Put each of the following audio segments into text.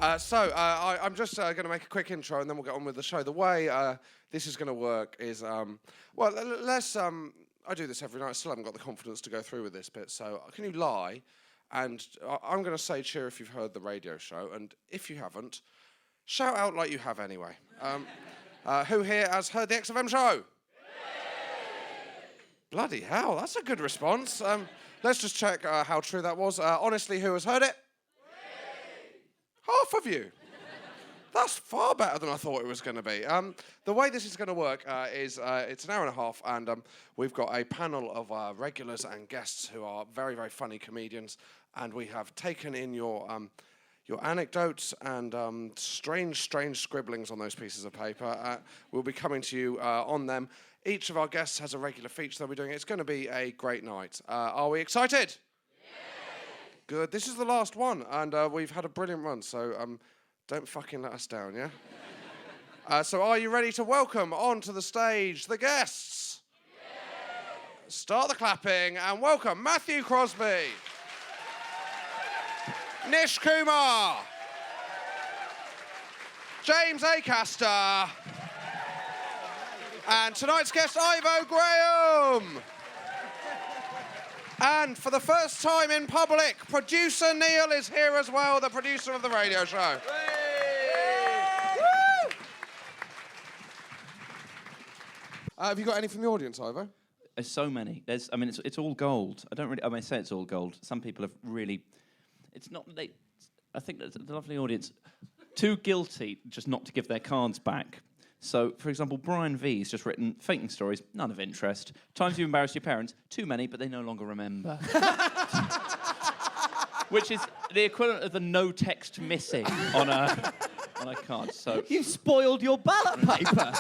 I'm just going to make a quick intro and then we'll get on with the show. The way this is going to work is, I do this every night. I still haven't got the confidence to go through with this bit. So can you lie? And I'm going to say cheer if you've heard the radio show. And if you haven't, shout out like you have anyway. Who here has heard the XFM show? Bloody hell, that's a good response. Let's just check how true that was. Honestly, who has heard it? Half of you. That's far better than I thought it was going to be. The way this is going to work is it's an hour and a half, and we've got a panel of regulars and guests who are very, very funny comedians, and we have taken in your anecdotes and strange scribblings on those pieces of paper. We'll be coming to you on them. Each of our guests has a regular feature they'll be doing. It's going to be a great night. Are we excited? Good. This is the last one, and we've had a brilliant run, so don't fucking let us down, yeah? So are you ready to welcome onto the stage the guests? Start the clapping and welcome Matthew Crosby, Nish Kumar, James Acaster, and tonight's guest, Ivo Graham. And for the first time in public, producer Neil is here as well, the producer of the radio show. Have you got any from the audience, Ivo? There's so many. It's all gold. I say it's all gold. Some people have really... It's not... I think that's the lovely audience. Too guilty just not to give their cards back. So, for example, Brian V's just written, fainting stories, none of interest. Times you embarrassed your parents, too many, but they no longer remember. Which is the equivalent of the no text missing on a card. So you spoiled your ballot paper.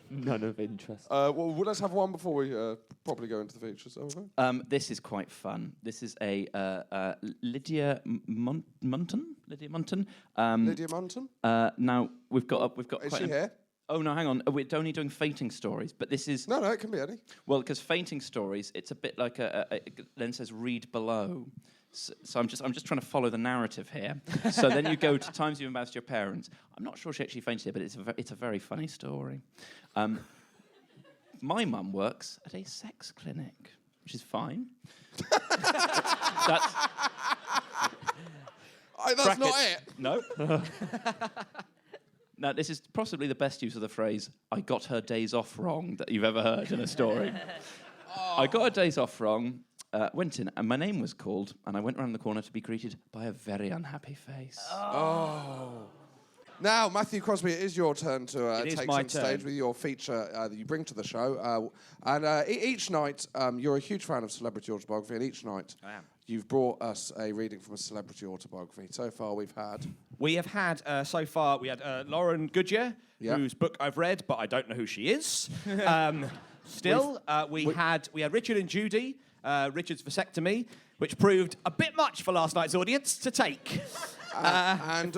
None of interest. Well, let's have one before we properly go into the features. This is quite fun. This is a Lydia Munton. Lydia Munton. Lydia Munton. Now we've got. Is she here? Oh no, hang on. We're only doing fainting stories, but this is no. It can be any. Well, because fainting stories, it's a bit like then says read below. So I'm just trying to follow the narrative here. So then you go to times you embarrassed your parents. I'm not sure she actually fainted, but it's a very funny story. My mum works at a sex clinic, which is fine. That's not it. No. Now, this is possibly the best use of the phrase, I got her days off wrong, that you've ever heard in a story. I got her days off wrong, went in, and my name was called, and I went round the corner to be greeted by a very unhappy face. Oh. Now, Matthew Crosby, it is your turn to take some stage with your feature that you bring to the show. Each night, you're a huge fan of celebrity autobiography, and each night you've brought us a reading from a celebrity autobiography. So far, we've had... We have had, Lauren Goodyear, whose book I've read, but I don't know who she is. We had Richard and Judy, Richard's vasectomy, which proved a bit much for last night's audience to take. And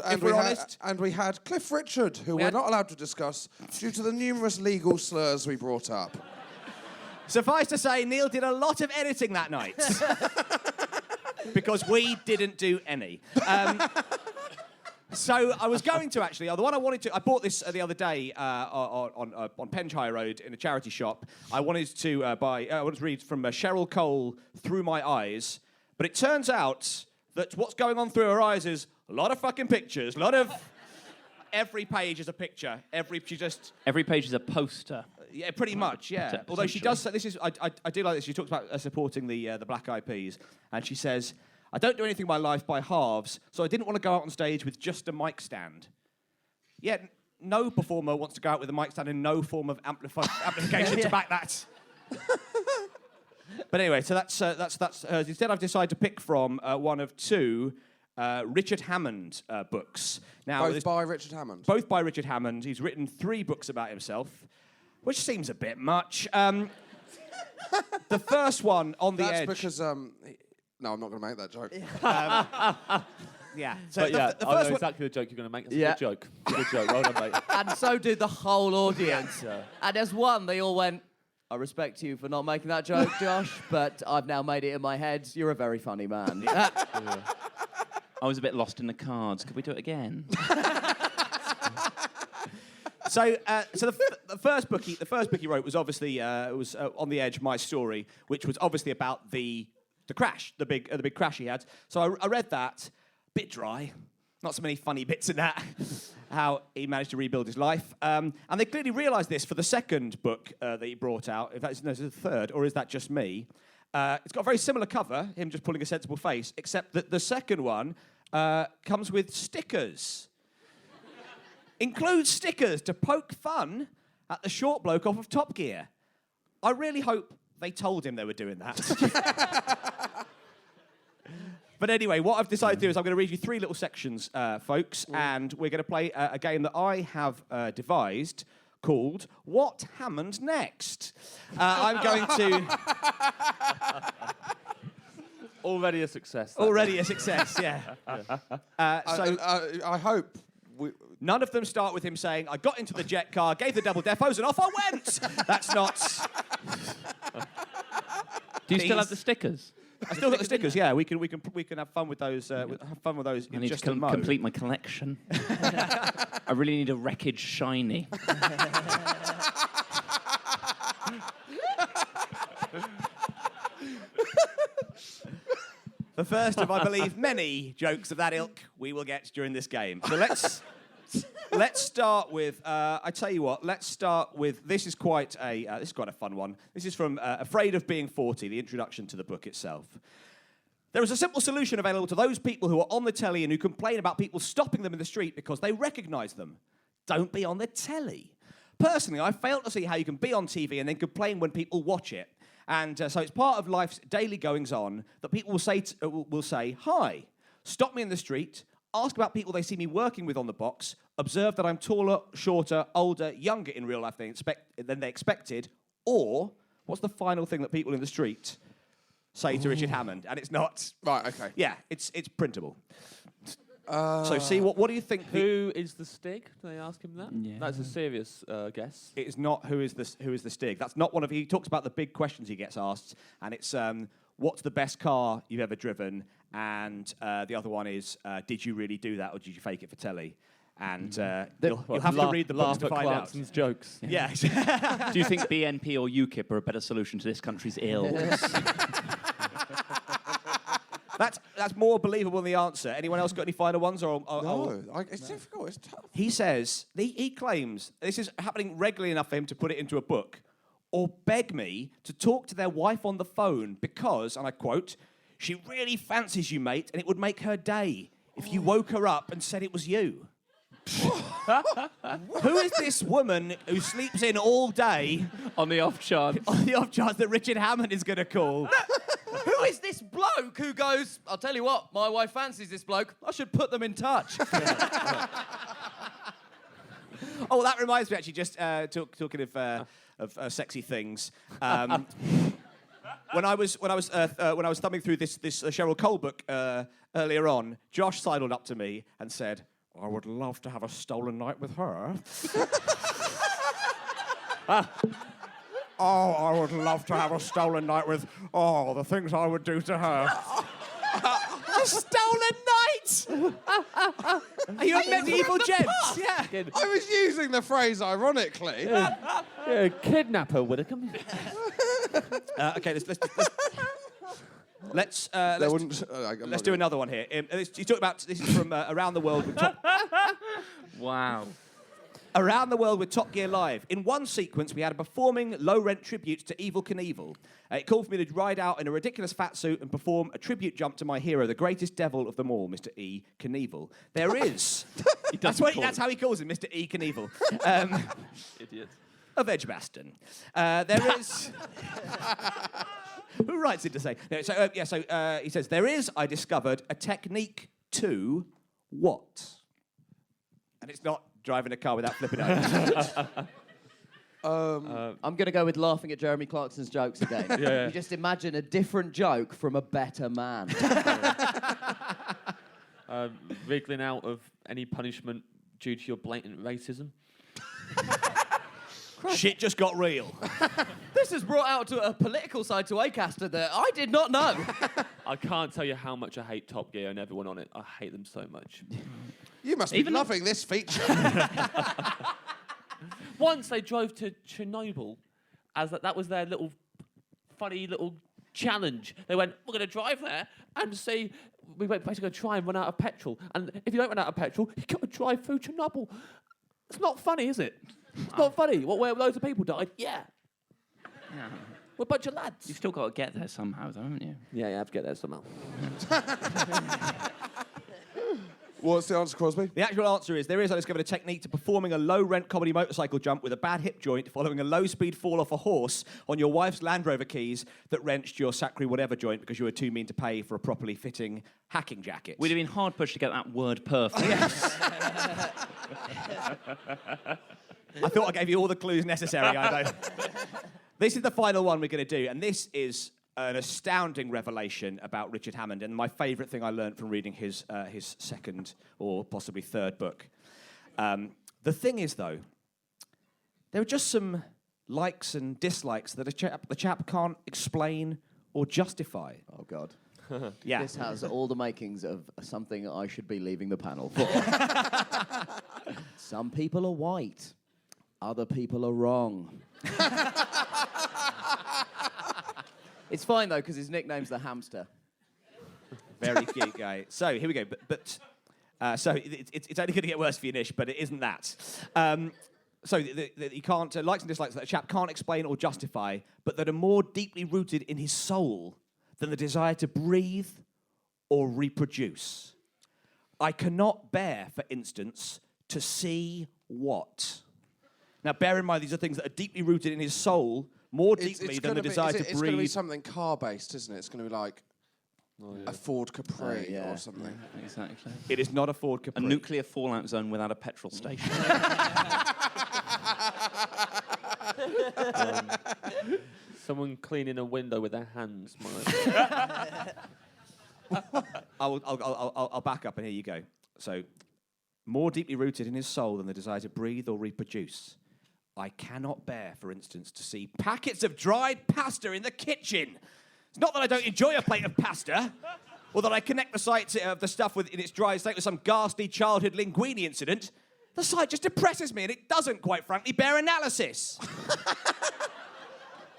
we had Cliff Richard, who we're not allowed to discuss due to the numerous legal slurs we brought up. Suffice to say, Neil did a lot of editing that night. Because we didn't do any. So I was going to actually, the one I wanted to, I bought this the other day on Penchire Road in a charity shop. I wanted to read from Cheryl Cole, Through My Eyes, but it turns out that what's going on through her eyes is a lot of fucking pictures, every page is a picture, every page is a poster. Yeah, pretty much, yeah. Although she does say, I do like this, she talks about supporting the Black Eyed Peas, and she says, I don't do anything in my life by halves, so I didn't want to go out on stage with just a mic stand. Yet, no performer wants to go out with a mic stand and no form of amplification to back that. But anyway, so that's hers. Instead, I've decided to pick from one of two Richard Hammond books. Now, both by Richard Hammond? Both by Richard Hammond. He's written 3 books about himself, which seems a bit much. The first one, On the Edge... That's because... No, I'm not going to make that joke. Yeah. So the first I know exactly the joke you're going to make. It's a good joke. Good joke. Well done, mate. And so did the whole audience. Yeah. And as one, they all went, I respect you for not making that joke, Josh, but I've now made it in my head. You're a very funny man. I was a bit lost in the cards. Could we do it again? So the first book he wrote was obviously On the Edge, My Story, which was obviously about the crash, the big crash he had. So I read that, bit dry, not so many funny bits in that, how he managed to rebuild his life. And they clearly realised this for the second book that he brought out. If that's the third, or is that just me? It's got a very similar cover, him just pulling a sensible face, except that the second one comes with stickers. Includes stickers to poke fun at the short bloke off of Top Gear. I really hope they told him they were doing that. But anyway, what I've decided to do is I'm going to read you 3 little sections, folks, and we're going to play a game that I have devised called What Hammond Next? I'm going to... Already a success. Already a success, yeah. I hope... None of them start with him saying, I got into the jet car, gave the double defos, and off I went. That's not... Do you still have the stickers? I still got the stickers, yeah. We can have fun with those. Have fun with those I in need just to a mo. complete my collection. I really need a wreckage shiny. The first of, I believe, many jokes of that ilk we will get during this game. So let's start with. I tell you what. Let's start with. This is quite a fun one. This is from Afraid of Being 40, the introduction to the book itself. There is a simple solution available to those people who are on the telly and who complain about people stopping them in the street because they recognise them. Don't be on the telly. Personally, I fail to see how you can be on TV and then complain when people watch it. And so it's part of life's daily goings-on that people will say, hi, stop me in the street, ask about people they see me working with on the box, observe that I'm taller, shorter, older, younger in real life than they expected, or what's the final thing that people in the street say to Richard Hammond? And it's not... Right, okay. Yeah, it's printable. So, see, what do you think? Who is the Stig? Do they ask him that? Yeah. That's a serious guess. It is not who is the Stig. That's not one of... He talks about the big questions he gets asked, and it's what's the best car you've ever driven? And the other one is, did you really do that, or did you fake it for telly? And you'll have to read the books to find out. Clarkson's jokes. Yeah. Do you think BNP or UKIP are a better solution to this country's ills? That's more believable than the answer. Anyone else got any final ones? It's difficult. It's tough. He says, he claims, this is happening regularly enough for him to put it into a book, or beg me to talk to their wife on the phone because, and I quote, she really fancies you, mate, and it would make her day if you woke her up and said it was you. Who is this woman who sleeps in all day On the off chance. on the off chance that Richard Hammond is going to call? Who is this bloke who goes, I'll tell you what, my wife fancies this bloke, I should put them in touch. Oh, that reminds me, actually, just talking of sexy things. When I was thumbing through this Cheryl Cole book earlier on, Josh sidled up to me and said, I would love to have a stolen night with her. Oh, I would love to have a stolen night with... Oh, the things I would do to her. A stolen night? Are you a medieval gent? Yeah. I was using the phrase ironically. Yeah, kidnapper, Widdicombe. Okay, let's do another one here. You talk about this is from Around the World with Wow. Around the World with Top Gear Live. In one sequence, we had a performing low-rent tribute to Evel Knievel. It called for me to ride out in a ridiculous fat suit and perform a tribute jump to my hero, the greatest devil of them all, Mr. E. Knievel. There is... that's how he calls him, Mr. E. Knievel. Idiot. Of Edgbaston. There is... Who writes it to say? No, so he says, there is, I discovered, a technique to what? And it's not driving a car without flipping out. I'm going to go with laughing at Jeremy Clarkson's jokes again. Yeah. You just imagine a different joke from a better man. Wriggling out of any punishment due to your blatant racism. Shit just got real. This has brought out to a political side to Acaster that I did not know. I can't tell you how much I hate Top Gear and everyone on it. I hate them so much. You must be loving this feature. Once they drove to Chernobyl, as that was their little funny little challenge. They went, we're going to drive there and see. We went basically try and run out of petrol. And if you don't run out of petrol, you've got to drive through Chernobyl. It's not funny, is it? It's not funny. Where loads of people died? Yeah. We're a bunch of lads. You've still got to get there somehow, though, haven't you? Yeah, you have to get there somehow. What's the answer, Crosby? The actual answer is there is, I discovered, a technique to performing a low-rent comedy motorcycle jump with a bad hip joint following a low-speed fall off a horse on your wife's Land Rover keys that wrenched your sacri whatever joint because you were too mean to pay for a properly fitting hacking jacket. We'd have been hard pushed to get that word perfect. Yes. I thought I gave you all the clues necessary. I know. This is the final one we're going to do, and this is an astounding revelation about Richard Hammond, and my favourite thing I learned from reading his second or possibly third book. The thing is, though, there are just some likes and dislikes that the chap can't explain or justify. Oh, God. Yeah. This has all the makings of something I should be leaving the panel for. Some people are white. Other people are wrong. It's fine, though, because his nickname's the Hamster. Very cute guy. So, here we go. So it's only going to get worse for you, Nish, but it isn't that. So you can't, likes and dislikes that a chap can't explain or justify, but that are more deeply rooted in his soul than the desire to breathe or reproduce. I cannot bear, for instance, to see what? Now, bear in mind, these are things that are deeply rooted in his soul, more deeply than the desire to breathe. It's going to be something car-based, isn't it? It's going to be like a Ford Capri or something. Yeah, exactly. It is not a Ford Capri. A nuclear fallout zone without a petrol station. Someone cleaning a window with their hands. I'll back up, and here you go. So, more deeply rooted in his soul than the desire to breathe or reproduce. I cannot bear, for instance, to see packets of dried pasta in the kitchen. It's not that I don't enjoy a plate of pasta, or that I connect the sight of the stuff in its dry state with some ghastly childhood linguine incident. The sight just depresses me, and it doesn't, quite frankly, bear analysis.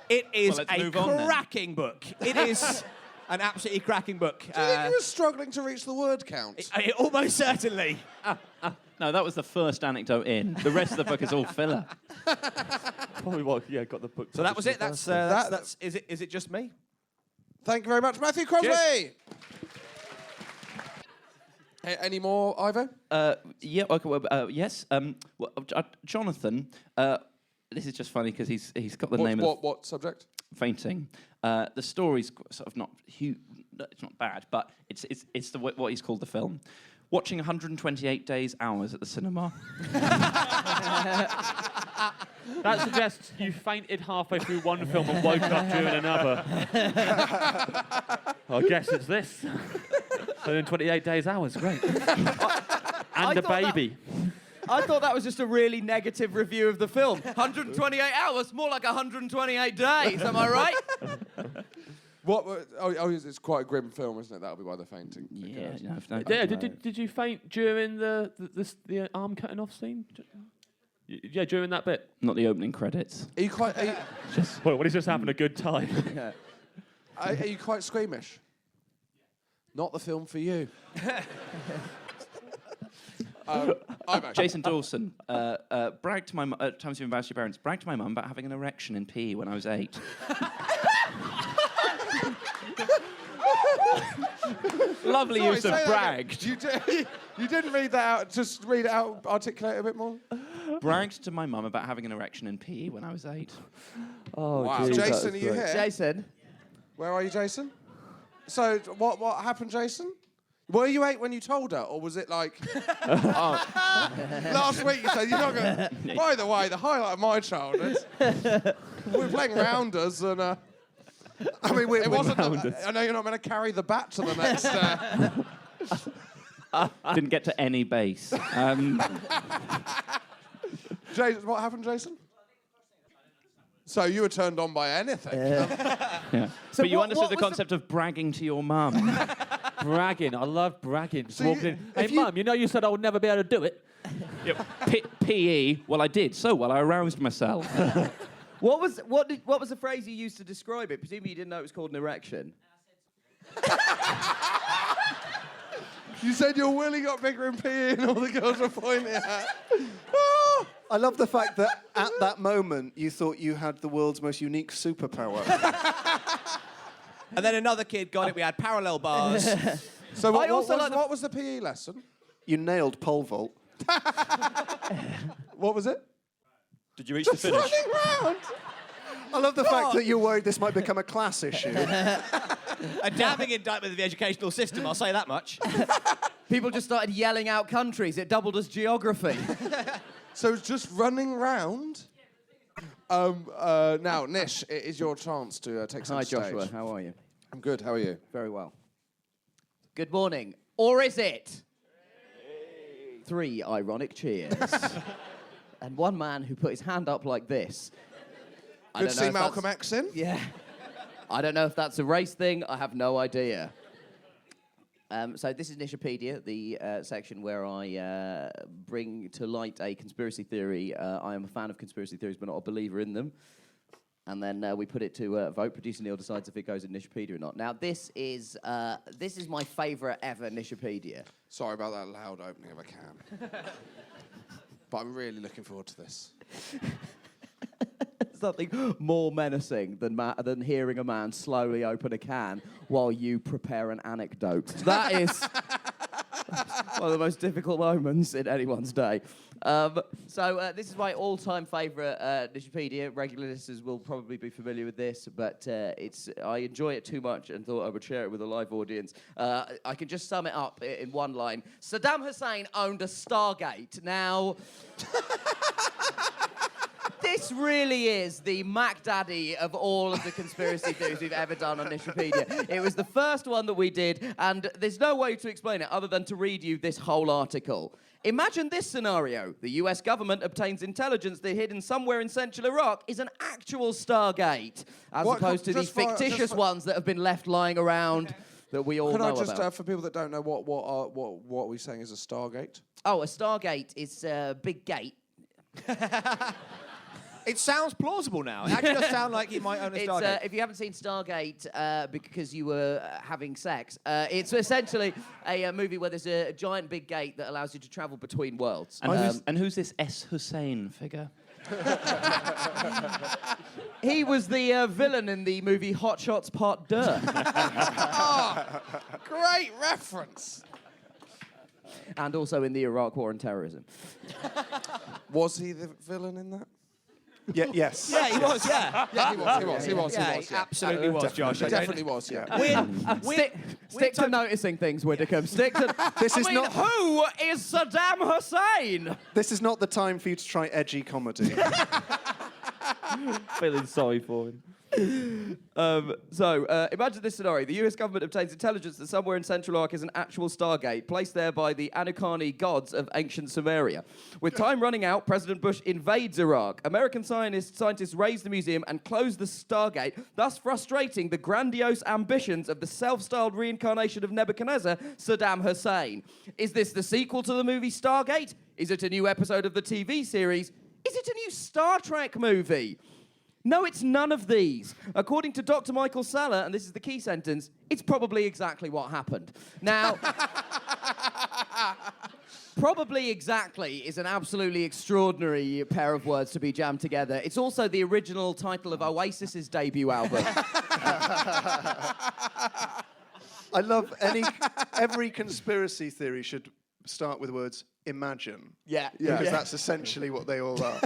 It is a cracking book. It is an absolutely cracking book. Do you think you were struggling to reach the word count? Almost certainly. No, that was the first anecdote in. The rest of the book is all filler. Probably got the book. So that was it. That's is it just me? Thank you very much, Matthew Crosby. Cheers. Any more, Ivo? Yeah. Okay. Well, yes. Jonathan. This is just funny because he's got the name of What subject? fainting. The story's sort of not huge. It's not bad, but it's what he's called the film. Watching 128 Days Hours at the cinema. That suggests you fainted halfway through one film and woke up during another. I guess it's this. So in 28 days hours, great. And a baby. I thought that was just a really negative review of the film. 128 hours, more like 128 days, am I right? It's quite a grim film, isn't it? That'll be why they're fainting. Yeah. Yeah. Did you faint during the arm cutting off scene? Yeah, during that bit. Not the opening credits. Are you quite? What is just having a good time? Are you quite squeamish? Not the film for you. Jason Dawson bragged to my times you embarrassed your parents. Bragged to my mum about having an erection in PE when I was 8. Lovely use of bragged. You didn't read that out. Just read it out. Articulate it a bit more. Bragged to my mum about having an erection in PE when I was 8. Oh, wow. geez, Jason, are you here? Jason. Where are you, Jason? So, what happened, Jason? Were you 8 when you told her, or was it like... Last week you said you're not going to... By the way, the highlight of my childhood, we were playing rounders and... I mean, it wasn't... I know you're not going to carry the bat to the next... Didn't get to any base. Jason, what happened, Jason? So you were turned on by anything. Yeah. So but you what understood the was the- concept of bragging to your mum. Bragging. I love bragging. Just So walking you- in. Hey, if you- Mum, you know you said I would never be able to do it. PE. Well, I did so well. I aroused myself. What was the phrase you used to describe it? Presumably you didn't know it was called an erection. You said your willy got bigger in PE and all the girls were pointing at. I love the fact that at that moment you thought you had the world's most unique superpower. And then another kid got it. We had parallel bars. So I also like the- what was the PE lesson? You nailed pole vault. What was it? Did you reach the finish? Running round. I love the fact that you're worried this might become a class issue. A damning indictment of the educational system, I'll say that much. People just started yelling out countries. It doubled as geography. So it's just running round. Now, Nish, it is your chance to take some Hi, stage. Joshua. How are you? I'm good. How are you? Very well. Good morning. Or is it? 3 ironic cheers. And one man who put his hand up like this. I Good don't to know see if Malcolm that's- X in. Yeah. I don't know if that's a race thing. I have no idea. So this is Nishipedia, the section where I bring to light a conspiracy theory. I am a fan of conspiracy theories, but not a believer in them. And then we put it to vote. Producer Neil decides if it goes in Nishipedia or not. Now, this is my favourite ever Nishipedia. Sorry about that loud opening of a can. But I'm really looking forward to this. Something more menacing than hearing a man slowly open a can while you prepare an anecdote. That is one of the most difficult moments in anyone's day. So this is my all-time favourite Nishipedia. Regular listeners will probably be familiar with this, but I enjoy it too much and thought I would share it with a live audience. I can just sum it up in one line. Saddam Hussein owned a Stargate. Now... This really is the Mac Daddy of all of the conspiracy theories we've ever done on Nishipedia. It was the first one that we did, and there's no way to explain it other than to read you this whole article. Imagine this scenario. The US government obtains intelligence that hidden somewhere in central Iraq is an actual Stargate, as What- opposed to these just for- fictitious just for- ones that have been left lying around that we all Can know I just, about. for people that don't know, what are we saying is a Stargate? Oh, a Stargate is a big gate. It sounds plausible now. It actually does sound like he might own a Stargate. If you haven't seen Stargate because you were having sex, it's essentially a movie where there's a giant big gate that allows you to travel between worlds. And who's this S. Hussein figure? He was the villain in the movie Hot Shots Part 2. Great reference. And also in the Iraq War and Terrorism. Was he the villain in that? Yes. Yeah, he was, yeah. Yeah, he was. Yeah, he absolutely was, Josh. He definitely was, yeah. Stick to noticing things, Widdicombe. Stick to... This is not. Who is Saddam Hussein? This is not the time for you to try edgy comedy. Feeling sorry for him. Imagine this scenario. The US government obtains intelligence that somewhere in Central Iraq is an actual Stargate, placed there by the Anunnaki gods of ancient Sumeria. With time running out, President Bush invades Iraq. American scientists raise the museum and close the Stargate, thus frustrating the grandiose ambitions of the self-styled reincarnation of Nebuchadnezzar, Saddam Hussein. Is this the sequel to the movie Stargate? Is it a new episode of the TV series? Is it a new Star Trek movie? No, it's none of these. According to Dr. Michael Saller, and this is the key sentence, it's probably exactly what happened. Now, probably exactly is an absolutely extraordinary pair of words to be jammed together. It's also the original title of Oasis's debut album. I love every conspiracy theory should start with the words imagine. Yeah. Because that's essentially what they all are.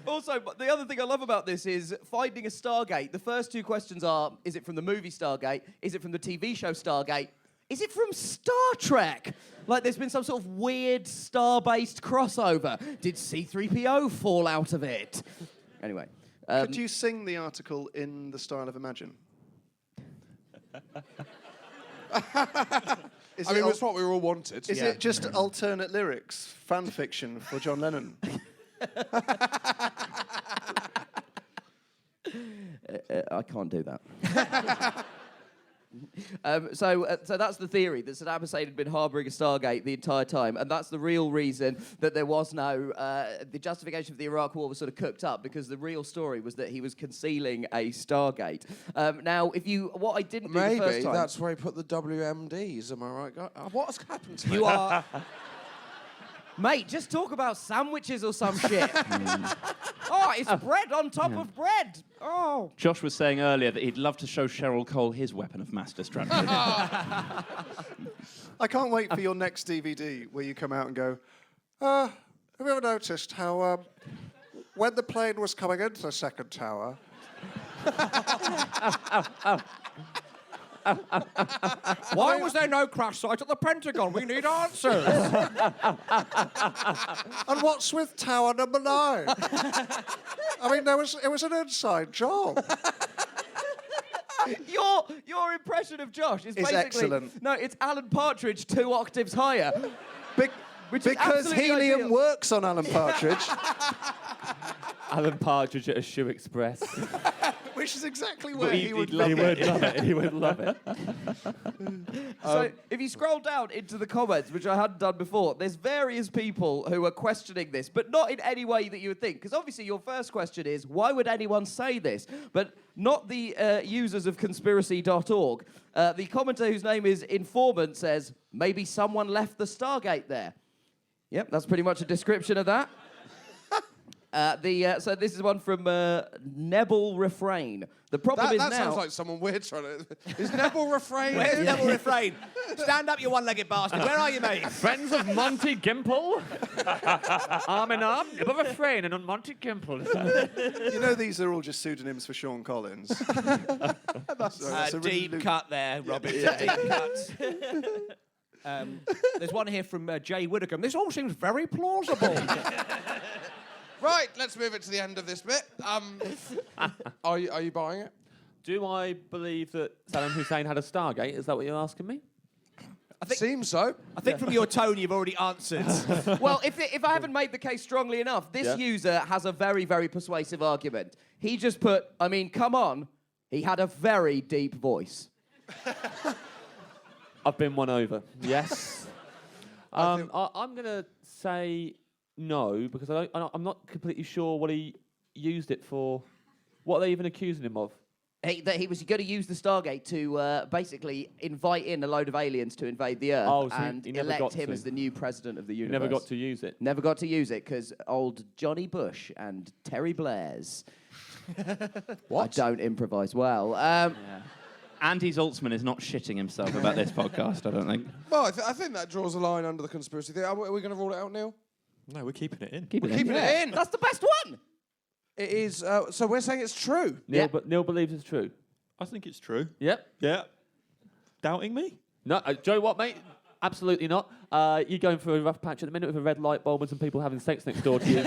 Also, the other thing I love about this is finding a Stargate. The first two questions are, is it from the movie Stargate? Is it from the TV show Stargate? Is it from Star Trek? Like there's been some sort of weird star-based crossover. Did C-3PO fall out of it? Anyway. Could you sing the article in the style of Imagine? It's what we all wanted. Is it just alternate lyrics, fan fiction for John Lennon? I can't do that. So that's the theory, that Saddam Hussein had been harbouring a Stargate the entire time, and that's the real reason that there was no... the justification for the Iraq War was sort of cooked up, because the real story was that he was concealing a Stargate. Now, what I didn't do the first Maybe time... that's where he put the WMDs, am I right, guy? What has happened to me? You are... Mate, just talk about sandwiches or some shit. Oh, it's bread on top of bread. Oh. Josh was saying earlier that he'd love to show Cheryl Cole his weapon of mass destruction. I can't wait for your next DVD where you come out and go, have you ever noticed how when the plane was coming into the second tower... Why was there no crash site at the Pentagon? We need answers. And what's with tower number 9? I mean, it was an inside job. Your impression of Josh is basically... excellent. No, it's Alan Partridge 2 octaves higher. Which is Because absolutely helium ideal. works on Alan Partridge. Alan Partridge at a Shoe Express. Which is exactly where he would he love would it. love it. He would love it. So if you scroll down into the comments, which I hadn't done before, there's various people who are questioning this, but not in any way that you would think. Because obviously your first question is, why would anyone say this? But not the users of conspiracy.org. The commenter whose name is Informant says, maybe someone left the Stargate there. Yep, that's pretty much a description of that. So this is one from Nebel Refrain. The problem is That now... sounds like someone weird trying to... Is Neville refrain? Where's the double refrain? Stand up, you one-legged bastard. Where are you, mate? Friends of Monty Gimple. Arm in arm. Nibble refrain and on Monty Gimple. You know these are all just pseudonyms for Sean Collins. That's a really Deep cut there, Robin. Deep cut. There's one here from Jay Widdicombe. This all seems very plausible. Right, let's move it to the end of this bit. Are you buying it? Do I believe that Saddam Hussein had a Stargate? Is that what you're asking me? Seems so. I think from your tone, you've already answered. Well, if I haven't made the case strongly enough, this user has a very, very persuasive argument. He just put, I mean, come on, he had a very deep voice. I've been won over. Yes. I'm going to say no, because I'm not completely sure what he used it for. What are they even accusing him of? That he was going to use the Stargate to basically invite in a load of aliens to invade the Earth So and he never elect got him to. as the new president of the You universe. never got to use it. Never got to use it because old Johnny Bush and Terry Blair's. What? I don't improvise well. Andy Zaltzman is not shitting himself about this podcast, I don't think. Well, I think that draws a line under the conspiracy theory. Are we going to rule it out, Neil? No, we're keeping it in. Keep it in. Keeping it in. That's the best one. It is. So we're saying it's true. Yeah. Neil believes it's true. I think it's true. Yep. Yeah. Doubting me? No, do you know what, mate? Absolutely not. You're going through a rough patch at the minute with a red light bulb and some people having sex next door to you.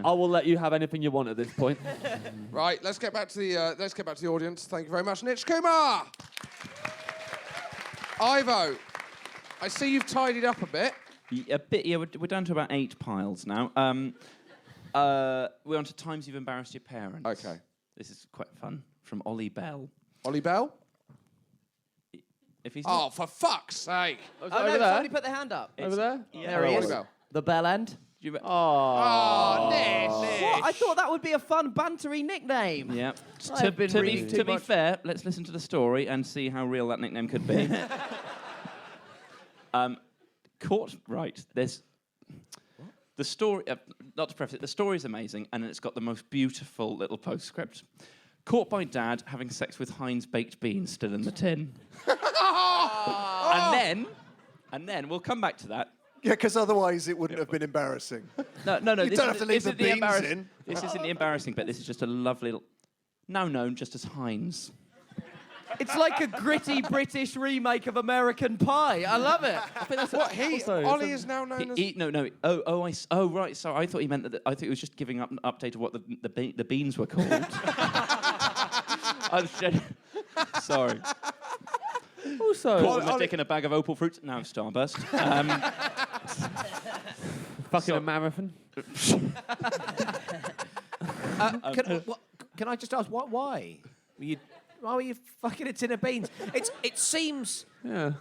I will let you have anything you want at this point. Right. Let's get back to the audience. Thank you very much, Nish. Kumar. Ivo, I see you've tidied up a bit. A bit, yeah. We're down to about 8 piles now. We're on to times you've embarrassed your parents. Okay. This is quite fun. From Ollie Bell. Ollie Bell. If he's Oh, for fuck's sake! Oh, over no, there? somebody put their hand up. Over there? There he Ollie is. Bell. The bell end. Oh, Nish. What? I thought that would be a fun, bantery nickname. Yeah. I've been reading too to be much. fair, let's listen to the story and see how real that nickname could be. Right. There's the story. Not to preface it, the story is amazing, and it's got the most beautiful little postscript. Caught by dad having sex with Heinz baked beans still in the tin. And then we'll come back to that. Yeah, because otherwise it wouldn't have been embarrassing. No. You don't have to leave the beans in. This isn't the embarrassing bit. This is just a lovely, now known just as Heinz. It's like a gritty British remake of American Pie. I love it. Ollie is now known as. No. Oh, right. So I thought he meant that. I thought he was just giving up an update of what the beans were called. I'm sorry. Also, Caught with my dick in a bag of opal fruits. Now Starburst. fucking a marathon. can I just ask why? Why were you fucking a tin of beans? It seems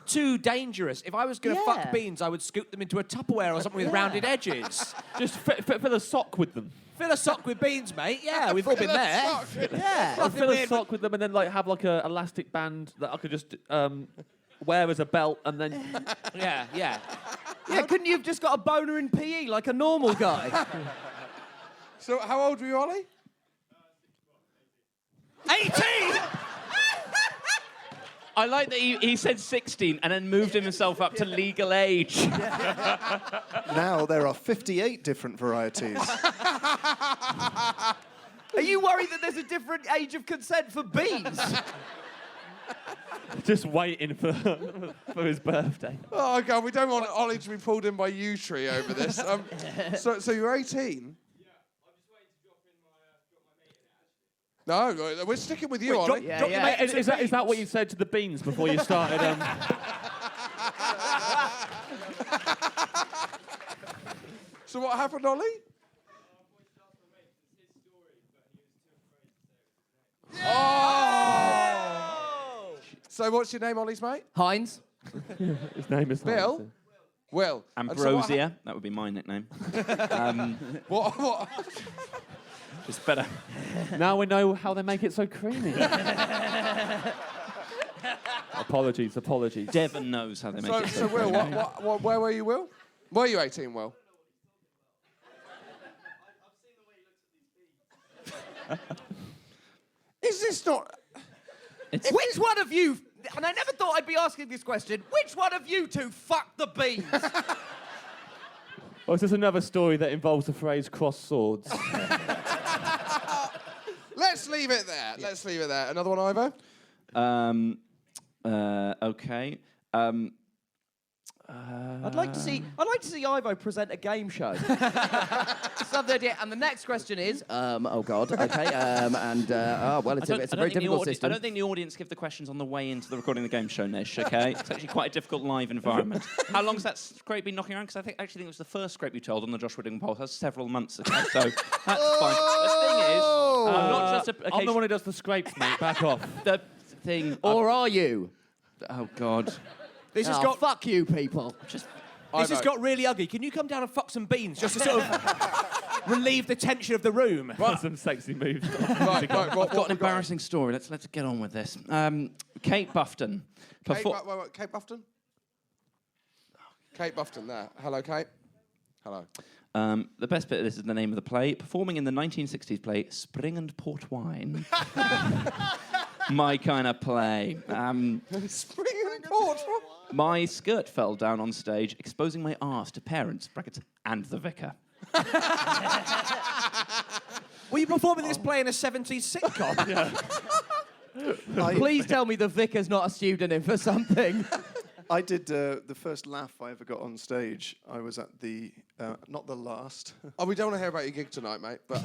too dangerous. If I was going to fuck beans, I would scoop them into a Tupperware or something with rounded edges. Just fill a sock with them. Fill a sock with beans, mate. Yeah, we've all been there. Yeah. I'll fill a sock with them and then have like a elastic band that I could just wear as a belt and then... Yeah. Yeah, couldn't you have just got a boner in PE like a normal guy? So, how old were you, Ollie? 18! I like that he said 16 and then moved himself up to legal age. Now there are 58 different varieties. Are you worried that there's a different age of consent for beans? Just waiting for his birthday. Oh, God, we don't want Ollie to be pulled in by you tree over this. So you're 18? No, we're sticking with you, Ollie. Is that what you said to the beans before you started? So what happened, Ollie? Oh! So what's your name, Ollie's mate? Heinz. His name is Bill? Heinz. Will. Ambrosia, that would be my nickname. What? Just better. Now we know how they make it so creamy. Apologies. Devon knows how they make it. So Will, where were you, Will? Were you 18, Will? Is this not... Which one of you, and I never thought I'd be asking this question, which one of you two fucked the beans? Or is this another story that involves the phrase cross swords? Let's leave it there. Yeah. Let's leave it there. Another one, Ivo? Okay. I'd like to see Ivo present a game show. Just love the idea. And the next question is, oh God, okay, it's a very difficult system. I don't think the audience give the questions on the way into the recording of the game show, Nish. Okay, it's actually quite a difficult live environment. How long's that scrape been knocking around? Because I actually think it was the first scrape you told on the Josh Widdicombe podcast several months ago. So that's fine. The thing is, I'm not just a. I'm the one who does the scrapes, mate. Back off. The thing. Or are you? Oh God. This has got... Fuck you, people. This has got really ugly. Can you come down and fuck some beans just to sort of relieve the tension of the room? Some sexy moves. Right, I've got an embarrassing story. Let's get on with this. Kate Bufton. Kate Bufton? Kate Bufton, there. Hello, Kate. Hello. The best bit of this is the name of the play. Performing in the 1960s play Spring and Port Wine. My kind of play. Spring and Port Wine. My skirt fell down on stage, exposing my arse to parents, brackets, and the vicar. Were you performing this play in a 70s sitcom? Please tell me the vicar's not a pseudonym for something. I did the first laugh I ever got on stage. I was at the, not the last. Oh, we don't want to hear about your gig tonight, mate. But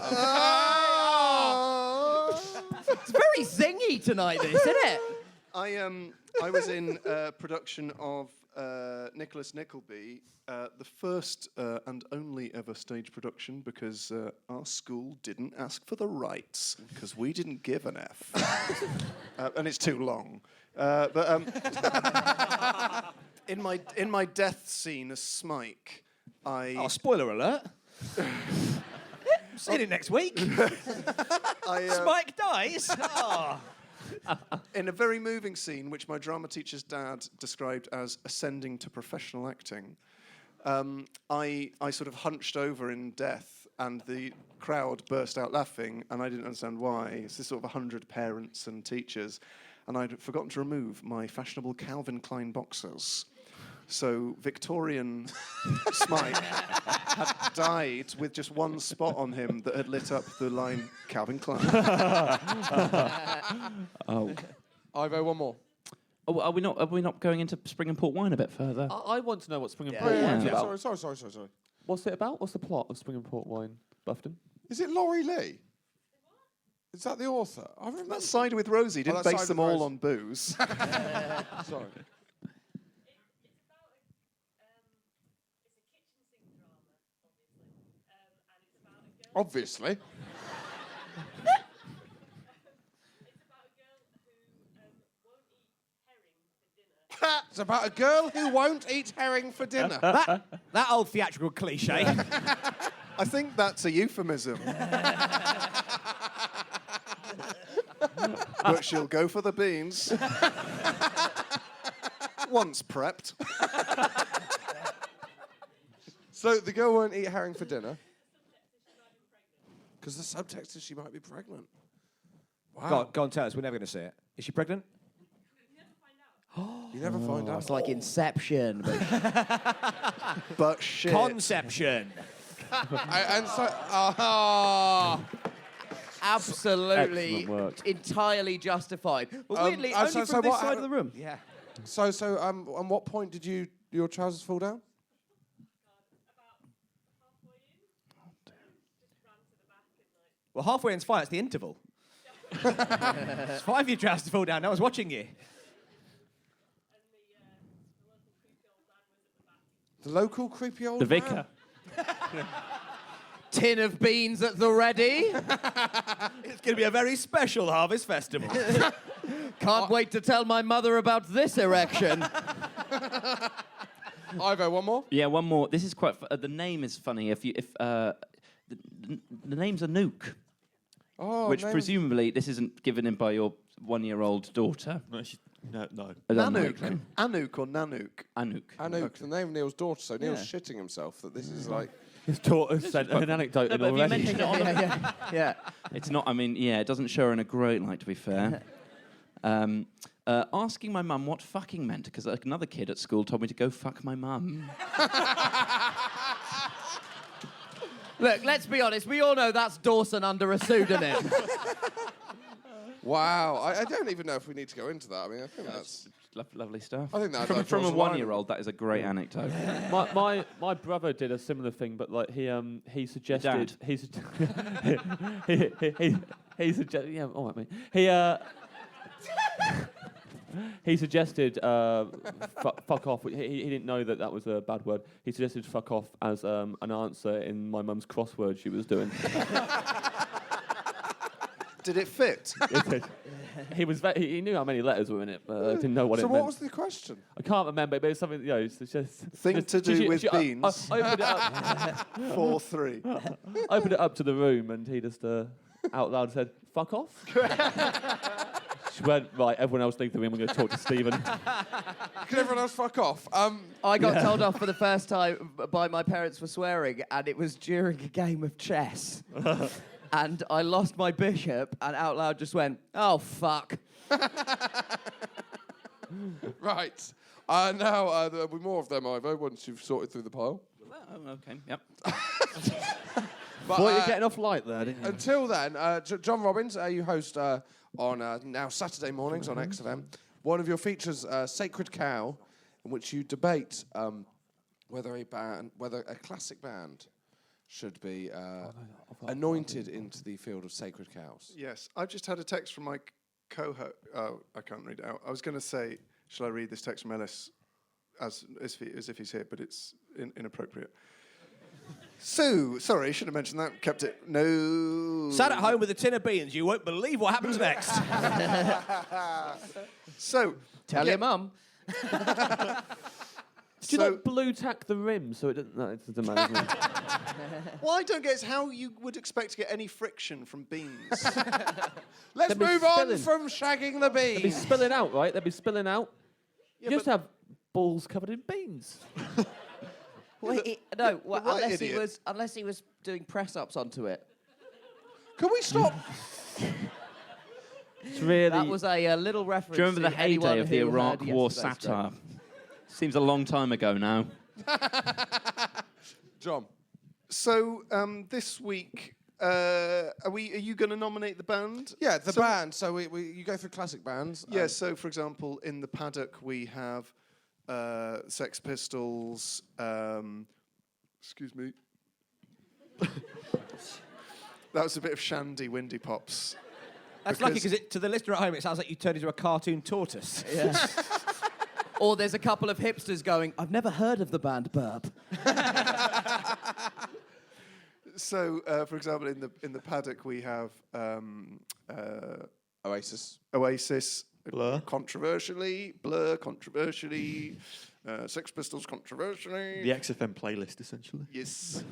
It's very zingy tonight, this, isn't it? I was in a production of Nicholas Nickleby, the first and only ever stage production because our school didn't ask for the rights because we didn't give an F. And it's too long. In my death scene as Smike, Oh, spoiler alert. See it next week. Spike dies. Oh. In a very moving scene, which my drama teacher's dad described as ascending to professional acting, I sort of hunched over in death, and the crowd burst out laughing, and I didn't understand why. It's this sort of 100 parents and teachers, and I'd forgotten to remove my fashionable Calvin Klein boxers. So Victorian Smike had died with just one spot on him that had lit up the line Calvin Klein. Oh. Ivo, one more. Oh, are we not going into Spring and Port Wine a bit further? I want to know what Spring and Yeah. Port Wine's Yeah. about. Sorry. What's it about? What's the plot of Spring and Port Wine, Bufton? Is it Laurie Lee? Is that the author? I remember. That Side with Rosie didn't that's base Side them with all Rosie. on booze. Sorry. Obviously. It's about a girl who won't eat herring for dinner. That old theatrical cliche. I think that's a euphemism. But she'll go for the beans. Once prepped. So the girl won't eat herring for dinner? Because the subtext is she might be pregnant. Wow. Go on, tell us. We're never going to see it. Is she pregnant? You never find out. It's like Inception. But shit. Conception. And so... Absolutely, Excellent work. entirely justified. But weirdly, and only so from this what side of the room. Yeah. So, on what point did your trousers fall down? Well, halfway in's fine. It's the interval. It's fine for your trousers to fall down. No one's watching you. The local creepy old The vicar. Tin of beans at the ready. It's going to be a very special harvest festival. Can't wait to tell my mother about this erection. Ivo, one more? Yeah, one more. This is quite. The name is funny. The name's Anouk, Oh, which names- presumably this isn't given in by your 1-year-old daughter. No. I don't know. Nanook. Anouk or Nanook? Anouk. Anouk, the name of Neil's daughter, so Neil's shitting himself that this is like... His daughter sent an anecdote No, in but have you already. mentioned it on the Yeah. It's not. I mean, yeah, it doesn't show her in a great light, to be fair. Asking my mum what fucking meant, because another kid at school told me to go fuck my mum. Look, let's be honest. We all know that's Dawson under a pseudonym. Wow, I don't even know if we need to go into that. I mean, I think that's... Lovely stuff. I think that from, like, from a draws the line. 1-year-old, that is a great anecdote. My brother did a similar thing, but like he suggested Dad. he suggested yeah, all right, mate. He suggested fuck off. He didn't know that was a bad word. He suggested fuck off as an answer in my mum's crossword she was doing. Did it fit? He knew how many letters were in it, but I didn't know what So it what meant. was the question? I can't remember, but it was something, you know, it's just... Thing to do with I beans. opened it up. 4-3. Opened it up to the room, and he just out loud said, "Fuck off." She went, right, everyone else leave the room, I'm going to talk to Stephen. Can everyone else fuck off? I got told off for the first time by my parents for swearing, and it was during a game of chess. And I lost my bishop, and out loud just went, "Oh, fuck." Right. Now, there'll be more of them, Ivo, once you've sorted through the pile. Oh, okay, yep. But, Thought you're getting off light there, didn't you? until then, John Robbins, you host on now Saturday mornings on XFM. One of your features, Sacred Cow, in which you debate whether a classic band should be anointed into the field of sacred cows. Yes, I've just had a text from my co-host. I can't read it out. I was going to say, shall I read this text from Ellis as if he's here, but it's inappropriate. So, sorry, should have mentioned that. Kept it. No. Sat at home with a tin of beans. You won't believe what happens next. So, Tell your mum. Do you not blue tack the rim so it doesn't... No, it doesn't matter, doesn't it? what I don't get is how you would expect to get any friction from beans. Let's They'd be move on spilling. from shagging the They'd be bees. spilling out, right? They'd be spilling out. Yeah, You just but- have balls covered in beans. Wait, unless he was doing press-ups onto it. Can we stop? It's really... That was a little reference. Do you remember to the heyday anyone of the who Iraq heard War yesterday's satire? Seems a long time ago now. John. So this week, are you going to nominate the band? Yeah, the band. So you go through classic bands. Yeah. So, for example, in the paddock we have Sex Pistols. Excuse me. That was a bit of Shandy Windy Pops. That's lucky because to the listener at home, it sounds like you turned into a cartoon tortoise. Yeah. Or there's a couple of hipsters going, "I've never heard of the band Burp." So, for example, in the paddock we have Oasis. Oasis. Blur. Controversially. Blur, controversially. Sex Pistols, controversially. The XFM playlist, essentially. Yes.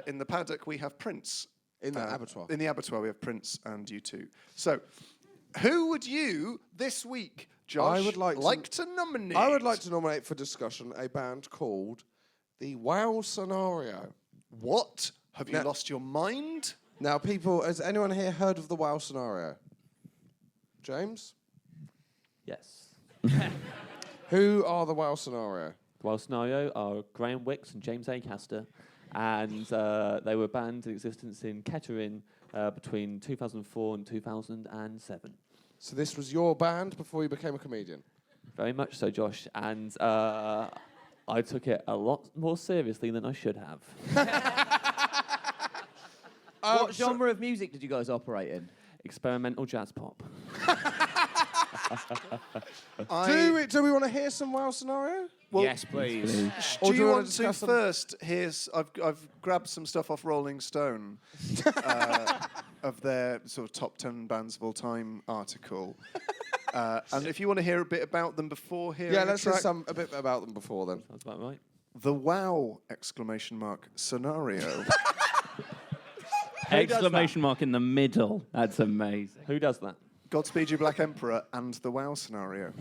In the paddock, we have Prince. In the abattoir. In the abattoir, we have Prince and U2. So, who would you, this week, Josh, I would like to nominate? I would like to nominate for discussion a band called the Wow Scenario. What? Have you Now- lost your mind? Now, people, has anyone here heard of the Wow Scenario? James? Yes. Who are the Wow Scenario? The Wild Scenario are Graham Wicks and James Acaster, and they were a band in existence in Kettering between 2004 and 2007. So this was your band before you became a comedian? Very much so, Josh, and I took it a lot more seriously than I should have. What genre of music did you guys operate in? Experimental jazz pop. Do we want to hear some Wow Scenario? Well, Yes, please. Or Do you wanna want to discuss them? first? I've grabbed some stuff off Rolling Stone of their sort of top 10 bands of all time article. And if you want to hear a bit about them before hearing Yeah, a let's hear track, a bit about them before then. Sounds about right. the Wow exclamation mark scenario. Exclamation mark in the middle. That's amazing. Who does that? Godspeed You Black Emperor and the Wow scenario.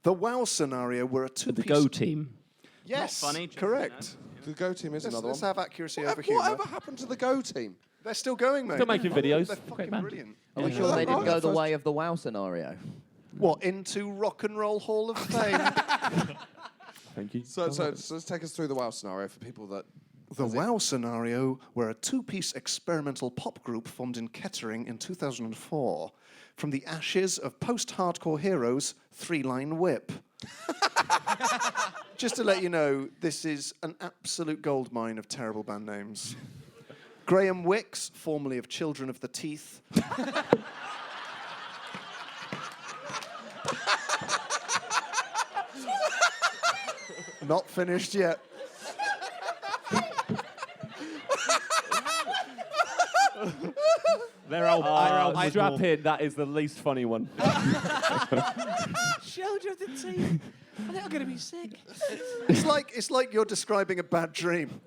The Wow scenario were a The two-piece. Go Team. Yes, Not funny, just, correct. The Go Team is another Let's one. have accuracy over humour. Whatever happened to the Go Team? They're still going, mate. Still making videos. They're Great fucking band. brilliant. Are we Yeah. sure they didn't go the First- way of the Wow Scenario? What, into Rock and Roll Hall of Fame? Thank you. So let's take us through the Wow Scenario for people that... The Wow Scenario were a two-piece experimental pop group formed in Kettering in 2004 from the ashes of post-hardcore heroes Three Line Whip. Just to let you know, this is an absolute goldmine of terrible band names. Graham Wicks, formerly of Children of the Teeth. Not finished yet. Their album, I strap in. That is the least funny one. Children of the team. I think I'm going to be sick. It's like you're describing a bad dream.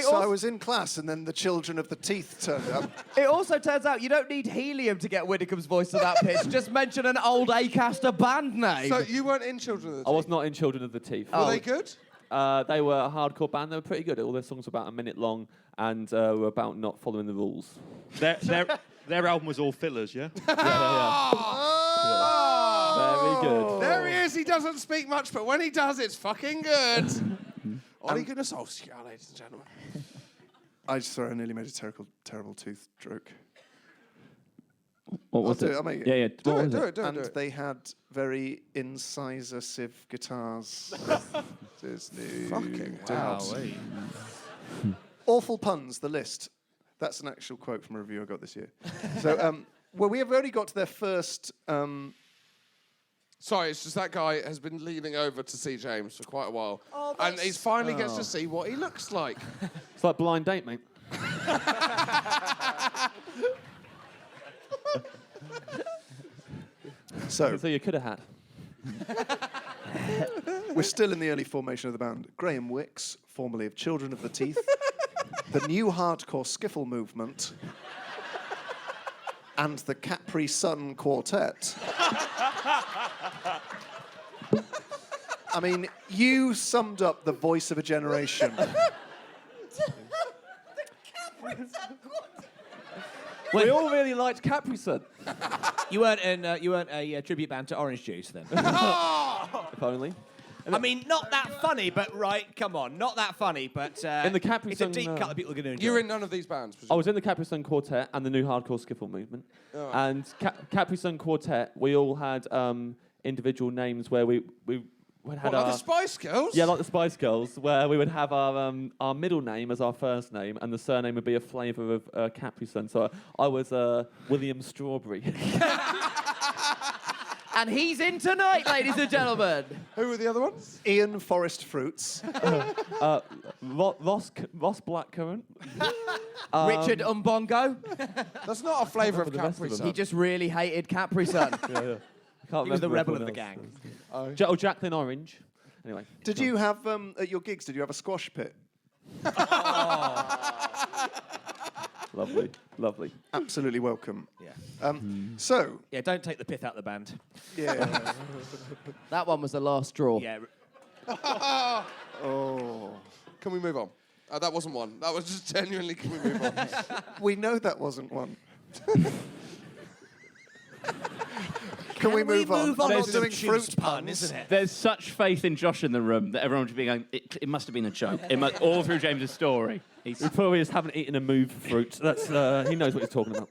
So I was in class and then the children of the teeth turned up. It also turns out you don't need helium to get Widdicombe's voice to that pitch. Just mention an old Acaster band name. So you weren't in Children of the I was Teeth? not in Children of the Teeth. Were they good? They were a hardcore band. They were pretty good. All their songs were about a minute long and were about not following the rules. their album was all fillers, yeah? Very good. There he is. He doesn't speak much, but when he does, it's fucking good. Ollie goodness, ladies and gentlemen. I nearly made a terrible tooth joke. What was I'll do it? it, I'll make it. Yeah, yeah. Do what it, was do it, do it, And do it. they had very incisive guitars. There's no Fucking doubt. Awful puns, the list. That's an actual quote from a review I got this year. So, well, we have already got to their first... Sorry, it's just that guy has been leaning over to see James for quite a while. And he finally gets to see what he looks like. It's like Blind Date, mate. So, So you could have had. we're still in the early formation of the band. Graham Wicks, formerly of Children of the Teeth, the new hardcore skiffle movement, and the Capri Sun Quartet. I mean, you summed up the voice of a generation. We all really liked Capri Sun. You weren't a tribute band to Orange Juice then? If only. I mean, not that funny, but right, come on, not that funny, but In the Capri it's a Sun, deep cut that people are going to enjoy. You're in none of these bands, I presumably. was in the Capri Sun Quartet and the new hardcore skiffle movement. Oh. And Capri Sun Quartet, we all had individual names where we had What, like the Spice Girls? yeah, like the Spice Girls, where we would have our middle name as our first name, and the surname would be a flavour of Capri Sun. So I was William Strawberry. And he's in tonight, ladies and gentlemen. Who were the other ones? Ian Forest Fruits. Ross Blackcurrant. Richard Umbongo. That's not a flavour of the rest Capri of them. Sun. He just really hated Capri Sun. Yeah. I can't He was the remember rebel of the everyone gang. else. Jacqueline Orange. Anyway. Did you have, at your gigs, did you have a squash pit? Lovely, lovely. Absolutely welcome. Yeah. So, Yeah, don't take the pith out of the band. yeah. That one was the last straw. Yeah. Oh. Can we move on? That wasn't one. That was just genuinely, can we move on? We know that wasn't one. Can we move on? I'm not There's doing some fruit juiced pun, puns. isn't it? There's such faith in Josh in the room that everyone should be going, it must have been a joke. All through James's story. We probably just haven't eaten a move fruit. That's he knows what he's talking about.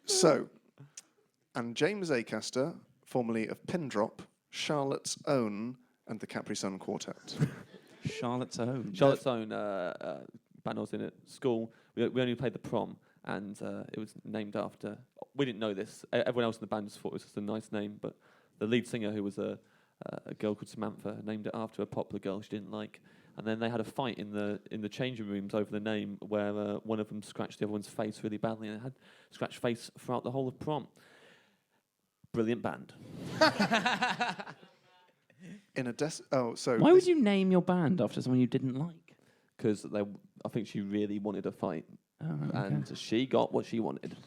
So, and James Acaster, formerly of Pindrop, Charlotte's Own, and the Capri Sun Quartet. Charlotte's Own. Charlotte's Own band I was in at school. We only played the prom, and it was named after. We didn't know this. Everyone else in the band just thought it was just a nice name, but the lead singer, who was a girl called Samantha, named it after a popular girl she didn't like. And then they had a fight in the changing rooms over the name, where one of them scratched the other one's face really badly, and it had scratched face throughout the whole of prom. Brilliant band. Why would you name your band after someone you didn't like? Because I think she really wanted a fight, Okay. and she got what she wanted.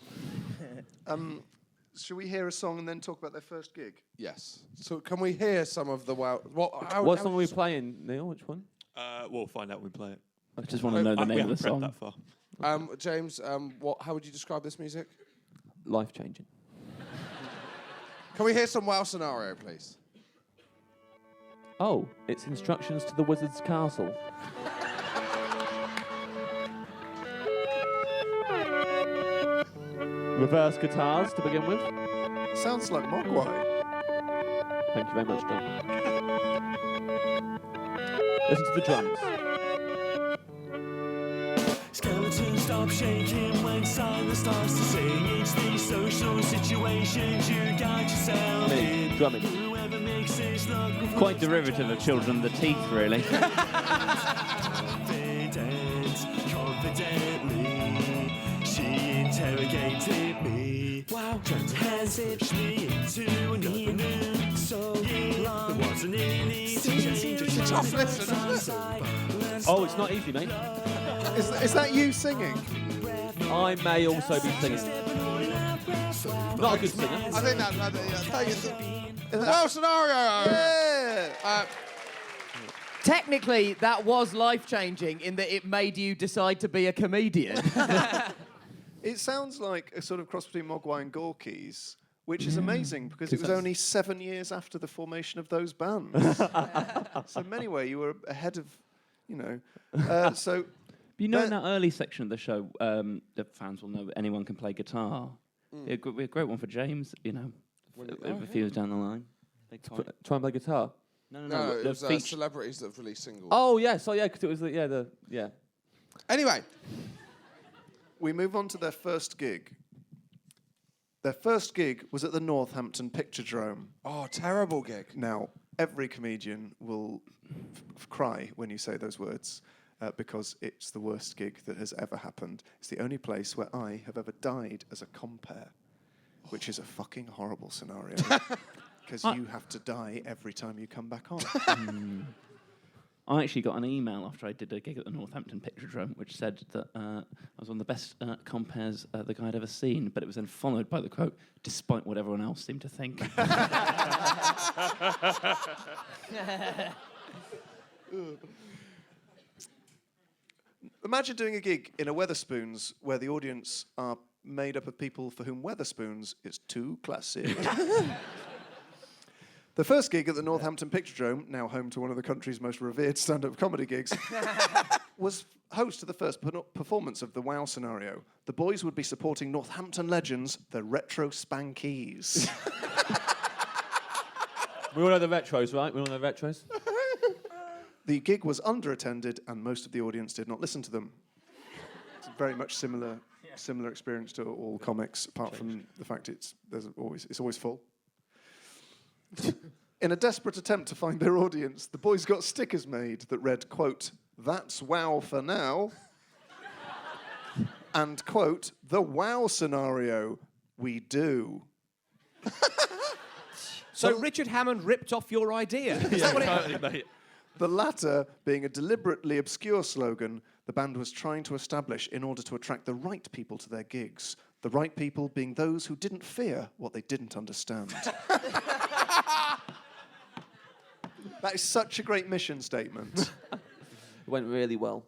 Should we hear a song and then talk about their first gig? Yes. So can we hear some of the wow? What song are we playing, Neil? Which one? We'll find out when we play it. I just want to know the We name of haven't the prepped song. that far. James, how would you describe this music? Life changing. Can we hear some wow scenario, please? Oh, it's instructions to the wizard's castle. Reverse guitars to begin with. Sounds like Mogwai. Thank you very much, Don. Listen to the drums. Skeletons stop shaking when silence starts to sing. It's these social situations you got yourself in. Drumming. Whoever makes this look Quite derivative of Children of the Teeth, really. confidently, she interrogated me. Wow, trying to push me into another mood. So long, there wasn't any need to change. Tough listen, isn't Oh, it's not easy, mate. Is that you singing? I may also be singing. Not a good singer. I think wow scenario. Yeah. Technically, that was life-changing in that it made you decide to be a comedian. It sounds like a sort of cross between Mogwai and Gorky's, which is amazing because it was only 7 years after the formation of those bands. So in many ways, you were ahead of, so... You know, in that early section of the show, the fans will know that anyone can play guitar. It'd be a great one for James, a few years down the line. Try and play guitar. No, No, it the was feature. celebrities that have released singles. Oh, yes. Oh, yeah, because it was yeah. Anyway, we move on to their first gig. Their first gig was at the Northampton Picturedrome. terrible gig. Now, every comedian will cry when you say those words because it's the worst gig that has ever happened. It's the only place where I have ever died as a compere, which is a fucking horrible scenario because you have to die every time you come back on. I actually got an email after I did a gig at the Northampton Picturedrome, which said that I was one of the best compares the guy had ever seen, but it was then followed by the quote, despite what everyone else seemed to think. Imagine doing a gig in a Wetherspoons where the audience are made up of people for whom Wetherspoons is too classic. The first gig at the Northampton Picturedrome, now home to one of the country's most revered stand-up comedy gigs, was host to the first performance of the Wow scenario. The boys would be supporting Northampton legends, the Retro Spankees. We all know the retros, right? We all know the retros. The gig was underattended, and most of the audience did not listen to them. It's a very much similar experience to all comics, apart from the fact it's always full. In a desperate attempt to find their audience, the boys got stickers made that read, quote, "That's wow for now," and, quote, "The wow scenario, we do." So Richard Hammond ripped off your idea. Is that what it Totally, mate. The latter being a deliberately obscure slogan the band was trying to establish in order to attract the right people to their gigs. The right people being those who didn't fear what they didn't understand. That is such a great mission statement. It went really well.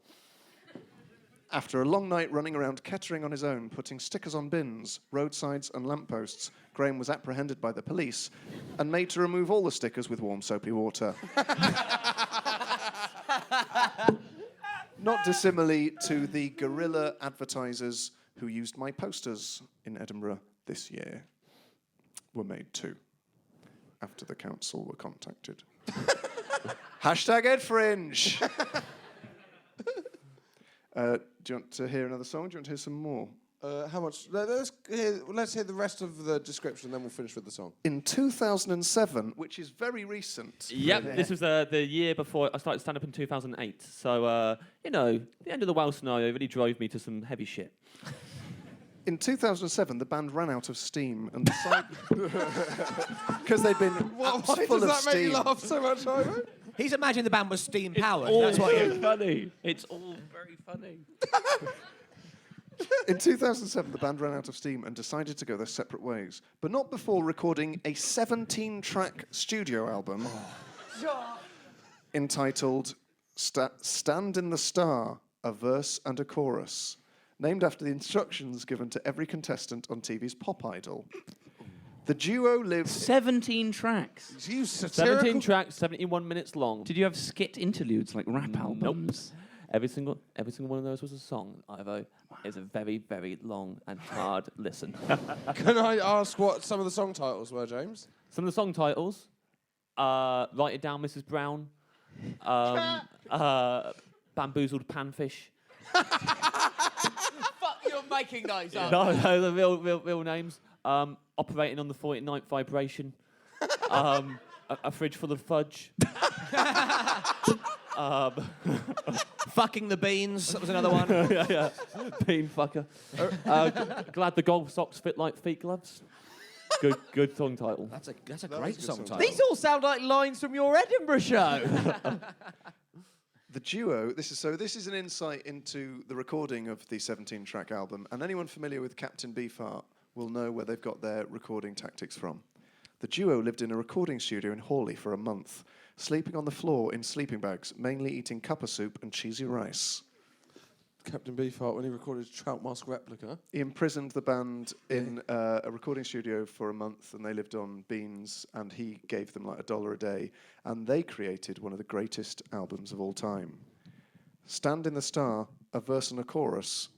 After a long night running around Kettering on his own, putting stickers on bins, roadsides and lampposts, Graham was apprehended by the police and made to remove all the stickers with warm soapy water. Not dissimilarly to the guerrilla advertisers who used my posters in Edinburgh this year. Were made too, after the council were contacted. Hashtag EdFringe. Do you want to hear another song? Do you want to hear some more? How much? Let's hear the rest of the description, then we'll finish with the song. In 2007, which is very recent. Yep, this was the year before I started stand-up in 2008. So, the end of the WoW scenario really drove me to some heavy shit. In 2007, the band ran out of steam and decided... Because they'd been Why full does of that steam. make you laugh so much, Ivan? He's imagined the band was steam powered. All That's what very funny. It's all very funny. In 2007, the band ran out of steam and decided to go their separate ways, but not before recording a 17-track studio album entitled Stand in the Star, a Verse and a Chorus, named after the instructions given to every contestant on TV's Pop Idol. The duo lived... 17 tracks. You satirical... 17 tracks, 71 minutes long. Did you have skit interludes like rap albums? Every single one of those was a song, Ivo. It's a very, very long and hard listen. Can I ask what some of the song titles were, James? Some of the song titles, Write It Down, Mrs. Brown, Bamboozled Panfish. Fuck, you're making those up. No, the real names. Operating on the 49th vibration. A fridge full of fudge. Fucking the beans. That was another one. yeah. Bean fucker. Glad the golf socks fit like feet gloves. Good song title. That's a was great a good song song. title. These all sound like lines from your Edinburgh show. The duo, this is an insight into the recording of the 17-track album, and anyone familiar with Captain Beefheart will know where they've got their recording tactics from. The duo lived in a recording studio in Hawley for a month, sleeping on the floor in sleeping bags, mainly eating cuppa soup and cheesy rice. Captain Beefheart, when he recorded Trout Mask Replica. He imprisoned the band in a recording studio for a month, and they lived on beans, and he gave them like $1 a day, and they created one of the greatest albums of all time. Stand in the Star, a verse and a chorus,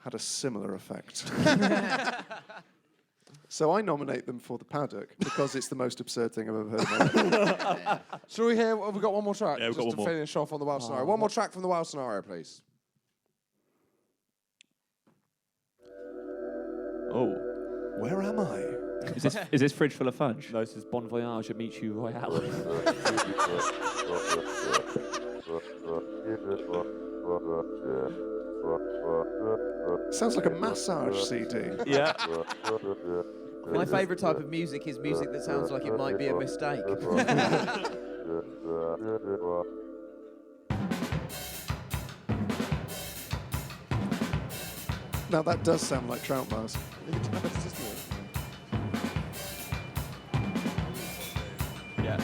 had a similar effect. So I nominate them for the Paddock because it's the most absurd thing I've ever heard in my life. Shall we hear? Have we got one more track? Yeah, we've got Just one to more. finish off on the wild scenario. One more track from the wild scenario, please. Oh. Where am I? Is this fridge full of fudge? No, this is Bon Voyage at Michu Royale. Sounds like a massage CD. Yeah. My favourite type of music is music that sounds like it might be a mistake. Now that does sound like Trout Mask. Yeah.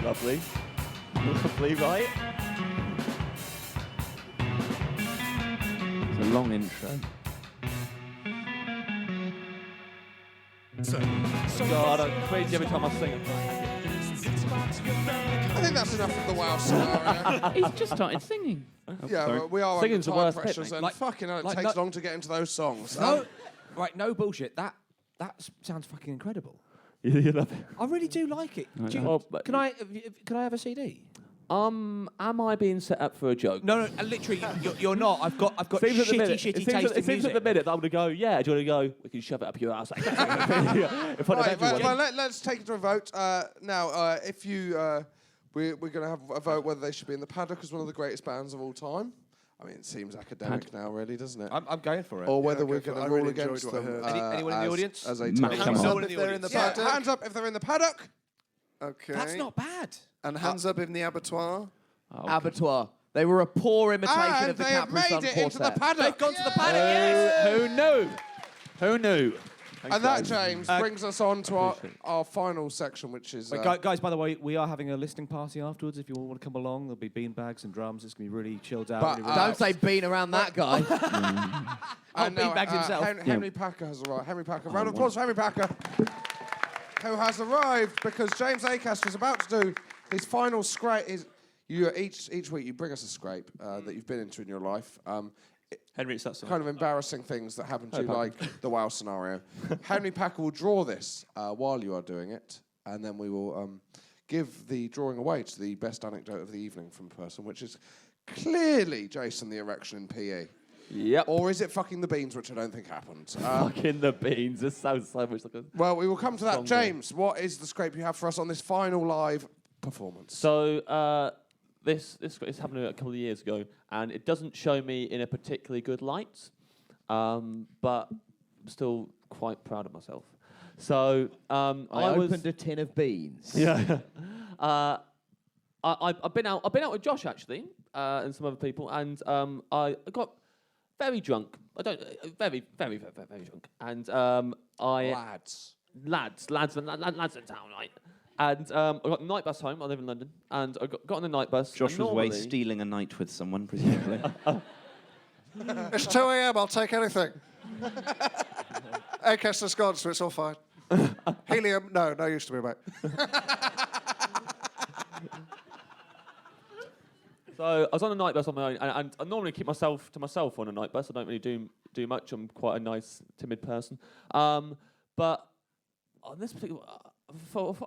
Lovely. Lovely, right? It's a long intro. God, I'm crazy every time I sing it. I think that's enough of the wild scenario. He's just started singing. Yeah, sorry. well, we are Singing's the under time worst bit, pressures, mate. and Like- fucking hell, it like takes no- long to get into those songs. No, right, no bullshit. That sounds fucking incredible. You love it. I really do like it. Do you- Oh, but- can I have a CD? Am I being set up for a joke? No, literally, you're not. I've got Seems at the shitty minute- taste it in seems at music. the minute that I'm going to go, yeah, do you want to go? We can shove it up your ass. In front of Right, everyone. let's take it to a vote. Now, if you... we're going to have a vote whether they should be in the Paddock as one of the greatest bands of all time. I mean, it seems academic now, really, doesn't it? I'm going for it. Or whether Yeah, we're go for going it. to I rule really enjoyed against what I them. heard. Anyone in the audience? As a Matt, total- come on. Hands up if they're in the Yeah, paddock. hands up if they're in the paddock. Okay. That's not bad. And hands up in the abattoir. Abattoir. They were a poor imitation And of the they have Capri Sun made it into the Quartet. paddock. They've gone to the paddock, yes! Who knew? Who knew? And that, James, brings us on to our final section, which is... Wait, guys, by the way, we are having a listening party afterwards. If you all want to come along, there'll be beanbags and drums. It's going to be really chilled out. But, really Don't say bean around that guy. and now, beanbags himself. Henry Packer has arrived. Henry Packer. Round of applause for Henry Packer, who has arrived because James Acaster is about to do his final scrape. Each week you bring us a scrape that you've been into in your life. Henry, it's that song. Kind of embarrassing things that happen to you, like the WoW scenario. Henry Packer will draw this while you are doing it, and then we will give the drawing away to the best anecdote of the evening from a person, which is clearly Jason the erection in PE. Yep. Or is it fucking the beans, which I don't think happened? Fucking the beans. This sounds so much like a... Well, we will come to that. Stronger. James, what is the scrape you have for us on this final live performance? So this happened a couple of years ago, and it doesn't show me in a particularly good light, but I'm still quite proud of myself. So I opened a tin of beans. Yeah. I've been out with Josh actually, and some other people, and I got very drunk. Very drunk, and lads in town, right? And I got the night bus home. I live in London, and I got on the night bus. Josh and was away normally- stealing a night with someone, presumably. It's 2 a.m. I'll take anything. Acaster's gone, so it's all fine. Helium, no use to me, mate. So I was on a night bus on my own, and I normally keep myself to myself on a night bus. I don't really do much. I'm quite a nice, timid person. But on this particular,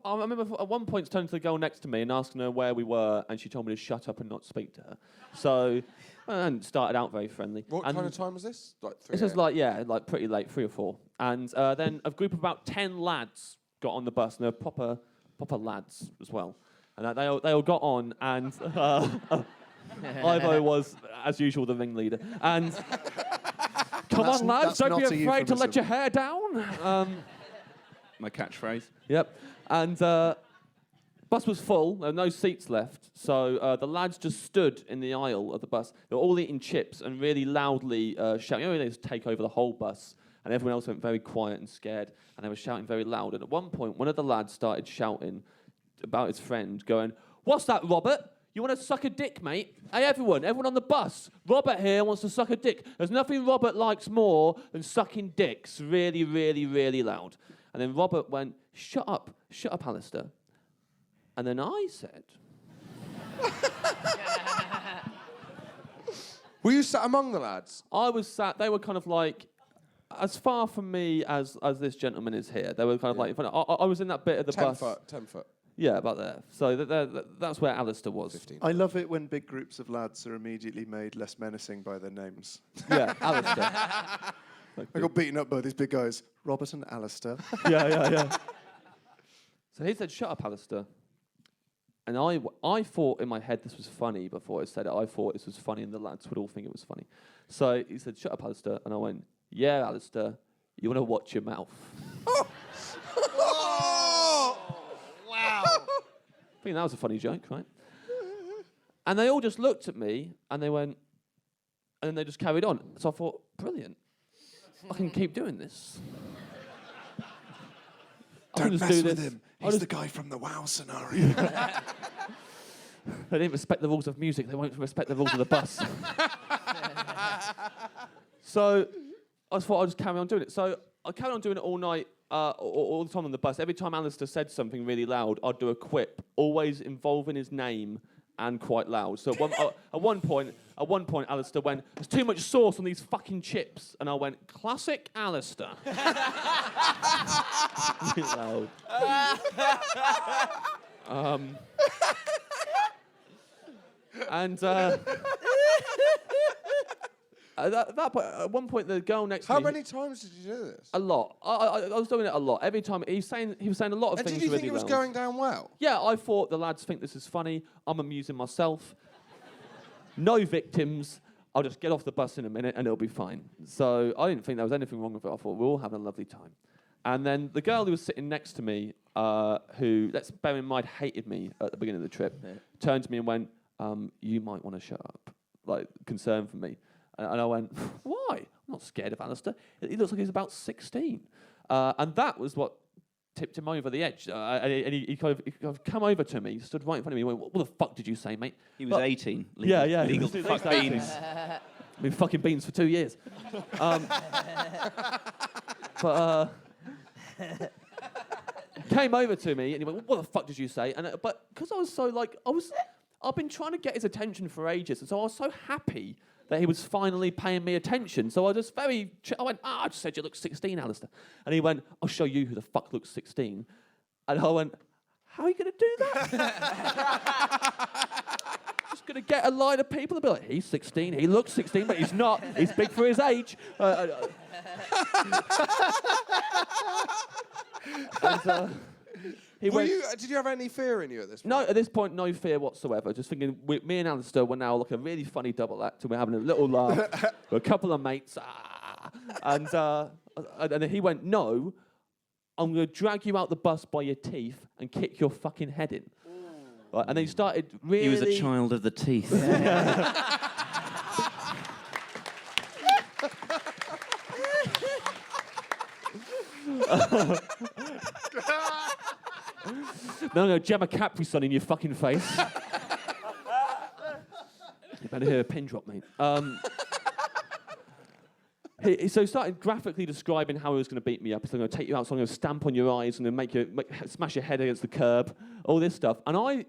I remember at one point turning to the girl next to me and asking her where we were, and she told me to shut up and not speak to her. So and started out very friendly. What and kind of time was this? Like 3 This was like pretty late, 3 or 4. And then a group of about 10 lads got on the bus, and they were proper lads as well. And they all got on, and Ivo was, as usual, the ringleader. And come That's- on, lads, that's don't not be a afraid to euphemism. let your hair down. My catchphrase. Yep. And bus was full. There were no seats left. So the lads just stood in the aisle of the bus. They were all eating chips and really loudly shouting. You know, they just take over the whole bus. And everyone else went very quiet and scared. And they were shouting very loud. And at one point, one of the lads started shouting about his friend, going, "What's that, Robert? You want to suck a dick, mate? Hey, everyone on the bus. Robert here wants to suck a dick. There's nothing Robert likes more than sucking dicks really, really, really loud." And then Robert went, shut up, Alistair. And then I said... Were you sat among the lads? I was sat, they were kind of like, as far from me as this gentleman is here. They were kind of like, in front of, I was in that bit of the 10 bus. foot, 10 foot. Yeah, about there. So that's where Alistair was. 15. I love it when big groups of lads are immediately made less menacing by their names. Yeah, Alistair. I got beaten up by these big guys, Robert and Alistair. Yeah. So he said, "Shut up, Alistair." And I thought in my head this was funny before I said it. I thought this was funny and the lads would all think it was funny. So he said, "Shut up, Alistair." And I went, "Yeah, Alistair, you want to watch your mouth." Oh! Wow. I think that was a funny joke, right? And they all just looked at me and they went, and then they just carried on. So I thought, brilliant. I can keep doing this. Don't mess with him. He's the guy from the WoW scenario. They didn't respect the rules of music. They won't respect the rules of the bus. So I thought I'd just carry on doing it. So I carried on doing it all night, all the time on the bus. Every time Alistair said something really loud, I'd do a quip, always involving his name and quite loud. So at one point, Alistair went, "There's too much sauce on these fucking chips." And I went, "Classic Alistair." Really loud. And at one point, the girl next to How me... many times did you do this? A lot. I was doing it a lot. Every time he was saying a lot of And things. did you think really it was loud. going down well? Yeah, I thought the lads think this is funny. I'm amusing myself. No victims. I'll just get off the bus in a minute and it'll be fine. So I didn't think there was anything wrong with it. I thought, we're all having a lovely time. And then the girl who was sitting next to me, who, let's bear in mind, hated me at the beginning of the trip, turned to me and went, you might want to shut up, like, concerned for me. And I went, why? I'm not scared of Acaster. He looks like he's about 16. And that was what tipped him over the edge. And he kind of come over to me, stood right in front of me, and went, what the fuck did you say, mate? He was 18. Legal, Yeah. Legal fuck beans. I've been fucking beans for 2 years. Came over to me and he went, what the fuck did you say? And but because I was so like, I've been trying to get his attention for ages, and so I was so happy that he was finally paying me attention. So I just I went, I just said you look 16, Acaster. And he went, I'll show you who the fuck looks 16. And I went, how are you going to do that? Just going to get a line of people and be like, he's 16, he looks 16, but he's not. He's big for his age. Did you have any fear in you at this point? No, at this point, no fear whatsoever. Just thinking, me and Acaster were now like a really funny double act, and we're having a little laugh with a couple of mates. And then he went, no, I'm going to drag you out the bus by your teeth and kick your fucking head in. Right, and then he started really... He was a child of the teeth. No, jam a Capri Sun in your fucking face. You better hear a pin drop, mate. So he started graphically describing how he was going to beat me up. He's going to take you out, so I'm going to stamp on your eyes and then smash your head against the curb, all this stuff. And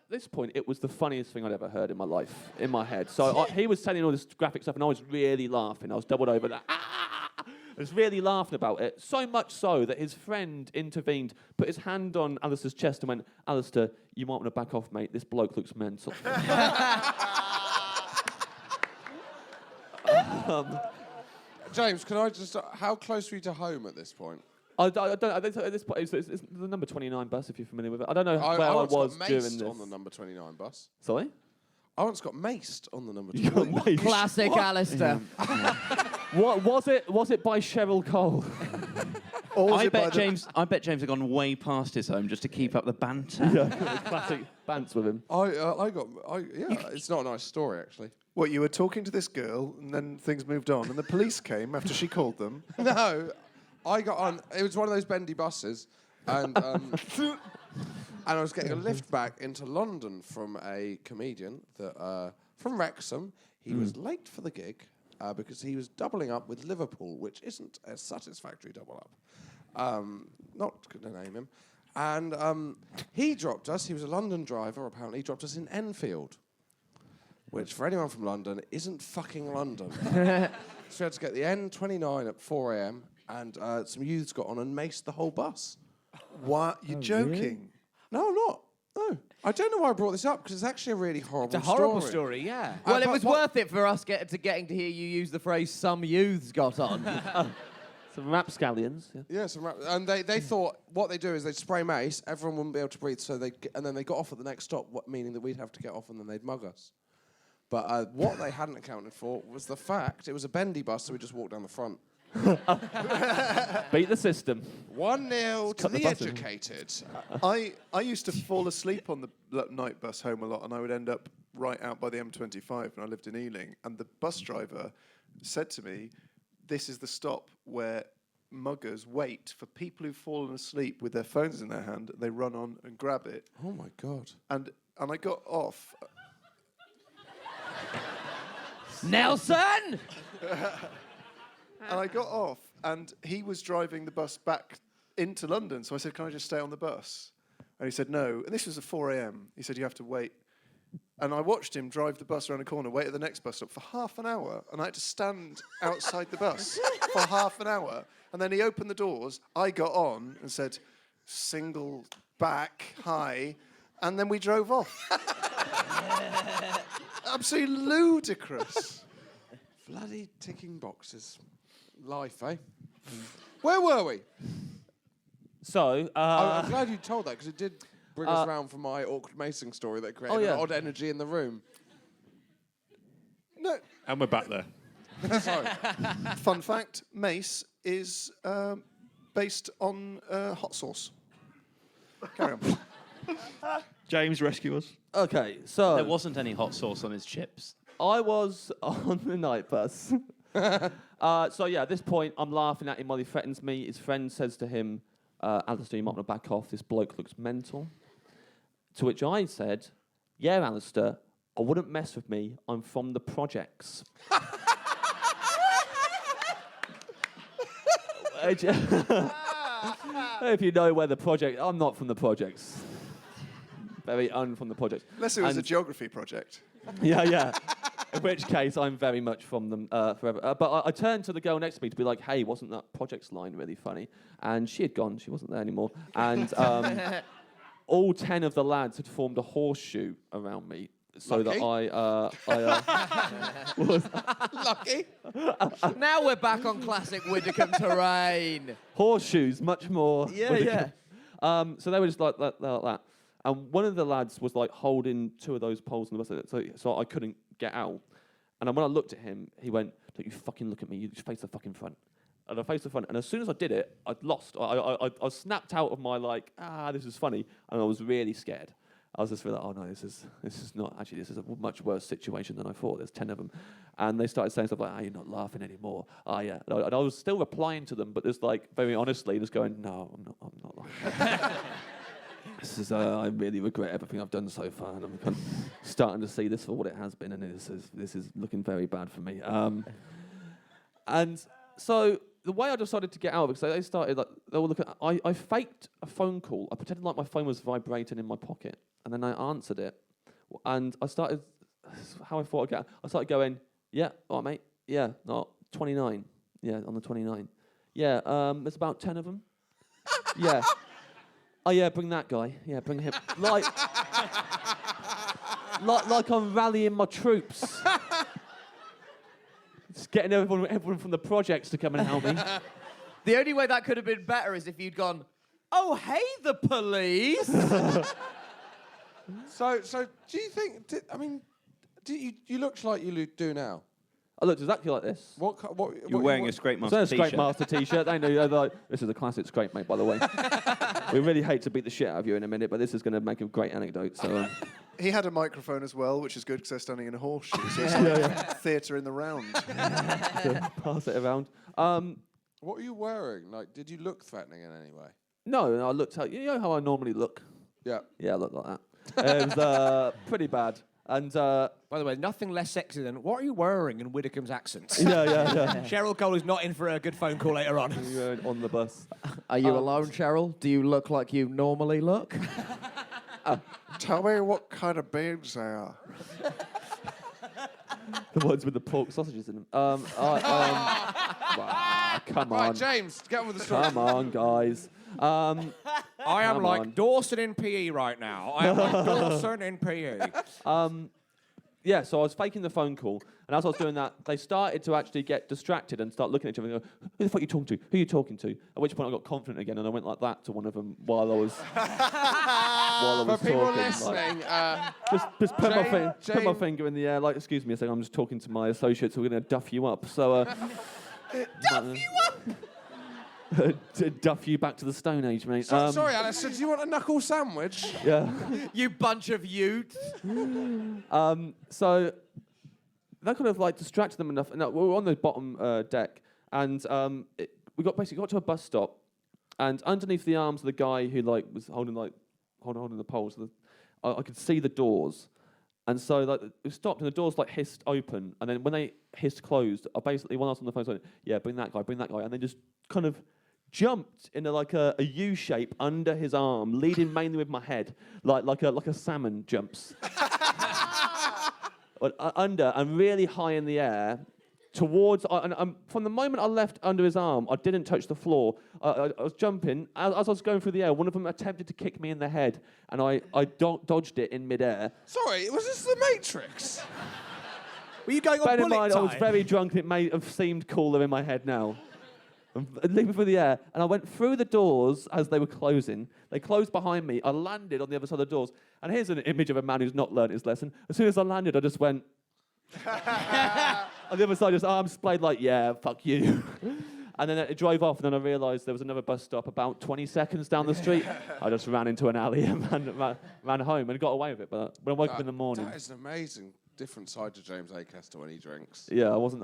this point, it was the funniest thing I'd ever heard in my life, in my head. So he was telling all this graphic stuff, and I was really laughing. I was doubled over. I was really laughing about it, so much so that his friend intervened, put his hand on Acaster's chest and went, Acaster, you might want to back off, mate. This bloke looks mental. James, can I just... how close were you to home at this point? I don't. At this point, it's the number 29 bus, if you're familiar with it. I don't know where I once was got during maced this. on the number 29 bus. Sorry? I once got maced on the number You got 29. maced? Classic Acaster. What was it? Was it by Cheryl Cole? I bet James had gone way past his home just to keep up the banter. Yeah, classic bants with him. It's not a nice story, actually. What, you were talking to this girl, and then things moved on, and the police came after she called them? No, I got on. It was one of those bendy buses, and and I was getting a lift back into London from a comedian that from Wrexham. He was late for the gig because he was doubling up with Liverpool, which isn't a satisfactory double up. Not going to name him. And he dropped us. He was a London driver. Apparently, he dropped us in Enfield, which for anyone from London isn't fucking London. So we had to get the N29 at 4 a.m. and some youths got on and maced the whole bus. What? You're joking? Really? No, I'm not. No. I don't know why I brought this up, because it's actually a really horrible story. It's a horrible story, yeah. Well, it was worth it for us getting to hear you use the phrase "some youths got on." Some rapscallions. Yeah, and they thought what they do is they'd spray mace, everyone wouldn't be able to breathe, and then they got off at the next stop, meaning that we'd have to get off and then they'd mug us. But what they hadn't accounted for was the fact it was a bendy bus, so we just walked down the front. Beat the system. 1-0 to the bus in. educated. I used to fall asleep on the night bus home a lot, and I would end up right out by the M25 when I lived in Ealing. And the bus driver said to me, this is the stop where muggers wait for people who've fallen asleep with their phones in their hand. They run on and grab it. Oh, my God. And I got off. Nelson! And I got off, and he was driving the bus back into London. So I said, can I just stay on the bus? And he said, no. And this was at 4 a.m. He said, you have to wait. And I watched him drive the bus around the corner, wait at the next bus stop for half an hour. And I had to stand outside the bus for half an hour. And then he opened the doors. I got on and said, single back, hi. And then we drove off. Absolutely ludicrous. Bloody ticking boxes. Life, eh? Where were we? So, I'm glad you told that, because it did bring us round from my awkward macing story that created an odd energy in the room. No. And we're back there. Sorry. Fun fact: Mace is based on hot sauce. Carry on. James, rescue us. Okay, so There wasn't any hot sauce on his chips. I was on the night bus. So yeah, at this point, I'm laughing at him while he threatens me. His friend says to him, Alistair, you might want to back off. This bloke looks mental. To which I said, yeah, Alistair, I wouldn't mess with me. I'm from the projects. If you know where the project... I'm not from the projects. Very from the projects. Unless it was a And- geography project. Yeah. In which case, I'm very much from them forever. But I turned to the girl next to me to be like, hey, wasn't that projects line really funny? And she had gone. She wasn't there anymore. And all 10 of the lads had formed a horseshoe around me so Lucky. that I was Lucky. Now we're back on classic Widdicombe terrain. horseshoes, much more. Yeah, ridiculous. So they were just like that. And one of the lads was like holding 2 of those poles in the bus, so I couldn't get out. And when I looked at him, he went, "Don't you fucking look at me! You just face the fucking front." And I faced the front, and as soon as I did it, I'd lost. I snapped out of my like, this is funny, and I was really scared. I was just really like, oh no, this is not actually. This is a much worse situation than I thought. There's 10 of them, and they started saying stuff like, you're not laughing anymore." Yeah, and I was still replying to them, but just like very honestly, just going, "No, I'm not laughing." This is, I really regret everything I've done so far, and I'm kind of starting to see this for what it has been, and this is looking very bad for me. And so the way I decided to get out of it, because they started like they were looking. I faked a phone call. I pretended like my phone was vibrating in my pocket, and then I answered it, and I started. How I thought I'd get. I started going, "Yeah, all right, mate. Yeah, not 29. Yeah, on the 29. Yeah, there's about 10 of them. Yeah." Oh yeah, bring that guy. Yeah, bring him. Like I'm rallying my troops. Just getting everyone from the projects to come and help me. The only way that could have been better is if you'd gone, "Oh, hey, the police." So do you think? Do you look like you do now? I looked exactly like this. You're wearing a Scrape Master It's a Scrape t-shirt. Master t-shirt. They know. They're like, this is a classic Scrape, mate, by the way. We really hate to beat the shit out of you in a minute, but this is going to make a great anecdote. So. He had a microphone as well, which is good because they're standing in a horseshoe. So it's like theatre in the round. To pass it around. What were you wearing? Like, did you look threatening in any way? No, I looked out. You know how I normally look? Yeah. Yeah, I look like that. It was pretty bad. And By the way, nothing less sexy than "What are you wearing?" in Widdicombe's accent. yeah. Cheryl Cole is not in for a good phone call later on. You were on the bus. Are you alone, Cheryl? Do you look like you normally look? Tell me what kind of beans they are. The ones with the pork sausages in them. Wow, come on. Right, James, get on with the story. Come on, guys. I am Come like on. Dawson in PE right now. I am like Dawson in PE. Yeah, so I was faking the phone call, and as I was doing that, they started to actually get distracted and start looking at each other and go, "Who the fuck are you talking to? Who are you talking to?" At which point I got confident again, and I went like that to one of them while I was For people talking. listening, Just put my James- finger in the air, like, "Excuse me a second, I'm just talking to my associates who are going to duff you up." So, duff you up? To duff you back to the Stone Age, mate. sorry, Alistair, do you want a knuckle sandwich? Yeah. You bunch of youths. So that kind of like distracted them enough. And we were on the bottom deck, and we got to a bus stop, and underneath the arms of the guy who like was holding the poles, I could see the doors. And so like we stopped, and the doors like hissed open, and then when they hissed closed, I basically when I was on the phone, I went, "Yeah, bring that guy," and then just kind of jumped into like a U shape under his arm, leading mainly with my head, like a salmon jumps. Under and really high in the air, towards. From the moment I left under his arm, I didn't touch the floor. I was jumping as I was going through the air. One of them attempted to kick me in the head, and I dodged it in midair. Sorry, was this the Matrix? Were you going on Bear in bullet mind, I was time? very drunk, and it may have seemed cooler in my head now. Leaping through the air, and I went through the doors as they were closing. They closed behind me. I landed on the other side of the doors. And here's an image of a man who's not learnt his lesson. As soon as I landed, I just went, On the other side, just arms splayed like, yeah, fuck you. And then it drove off, and then I realised there was another bus stop about 20 seconds down the street. I just ran into an alley and ran home and got away with it. But when I woke up in the morning... That is an amazing different side to James Acaster when he drinks. Yeah, I wasn't,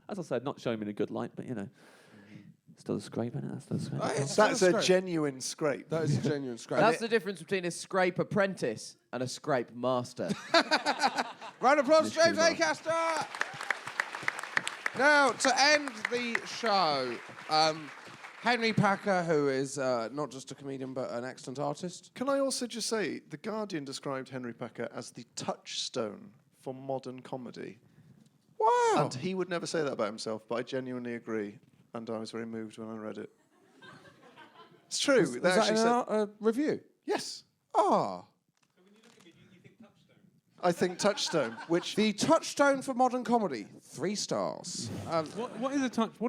as I said, not showing me in a good light, but, you know. Still a scrape, isn't it? That's still a scrape. That's a genuine scrape. That is a genuine scrape. That's the difference between a scrape apprentice and a scrape master. Round of applause to James Acaster! Now, to end the show, Henry Packer, who is not just a comedian but an excellent artist. Can I also just say, The Guardian described Henry Packer as the touchstone for modern comedy. Wow! And he would never say that about himself, but I genuinely agree, and I was very moved when I read it. It's true. Was that in a review? Yes. Ah. I think touchstone, which... The touchstone for modern comedy, 3 stars. What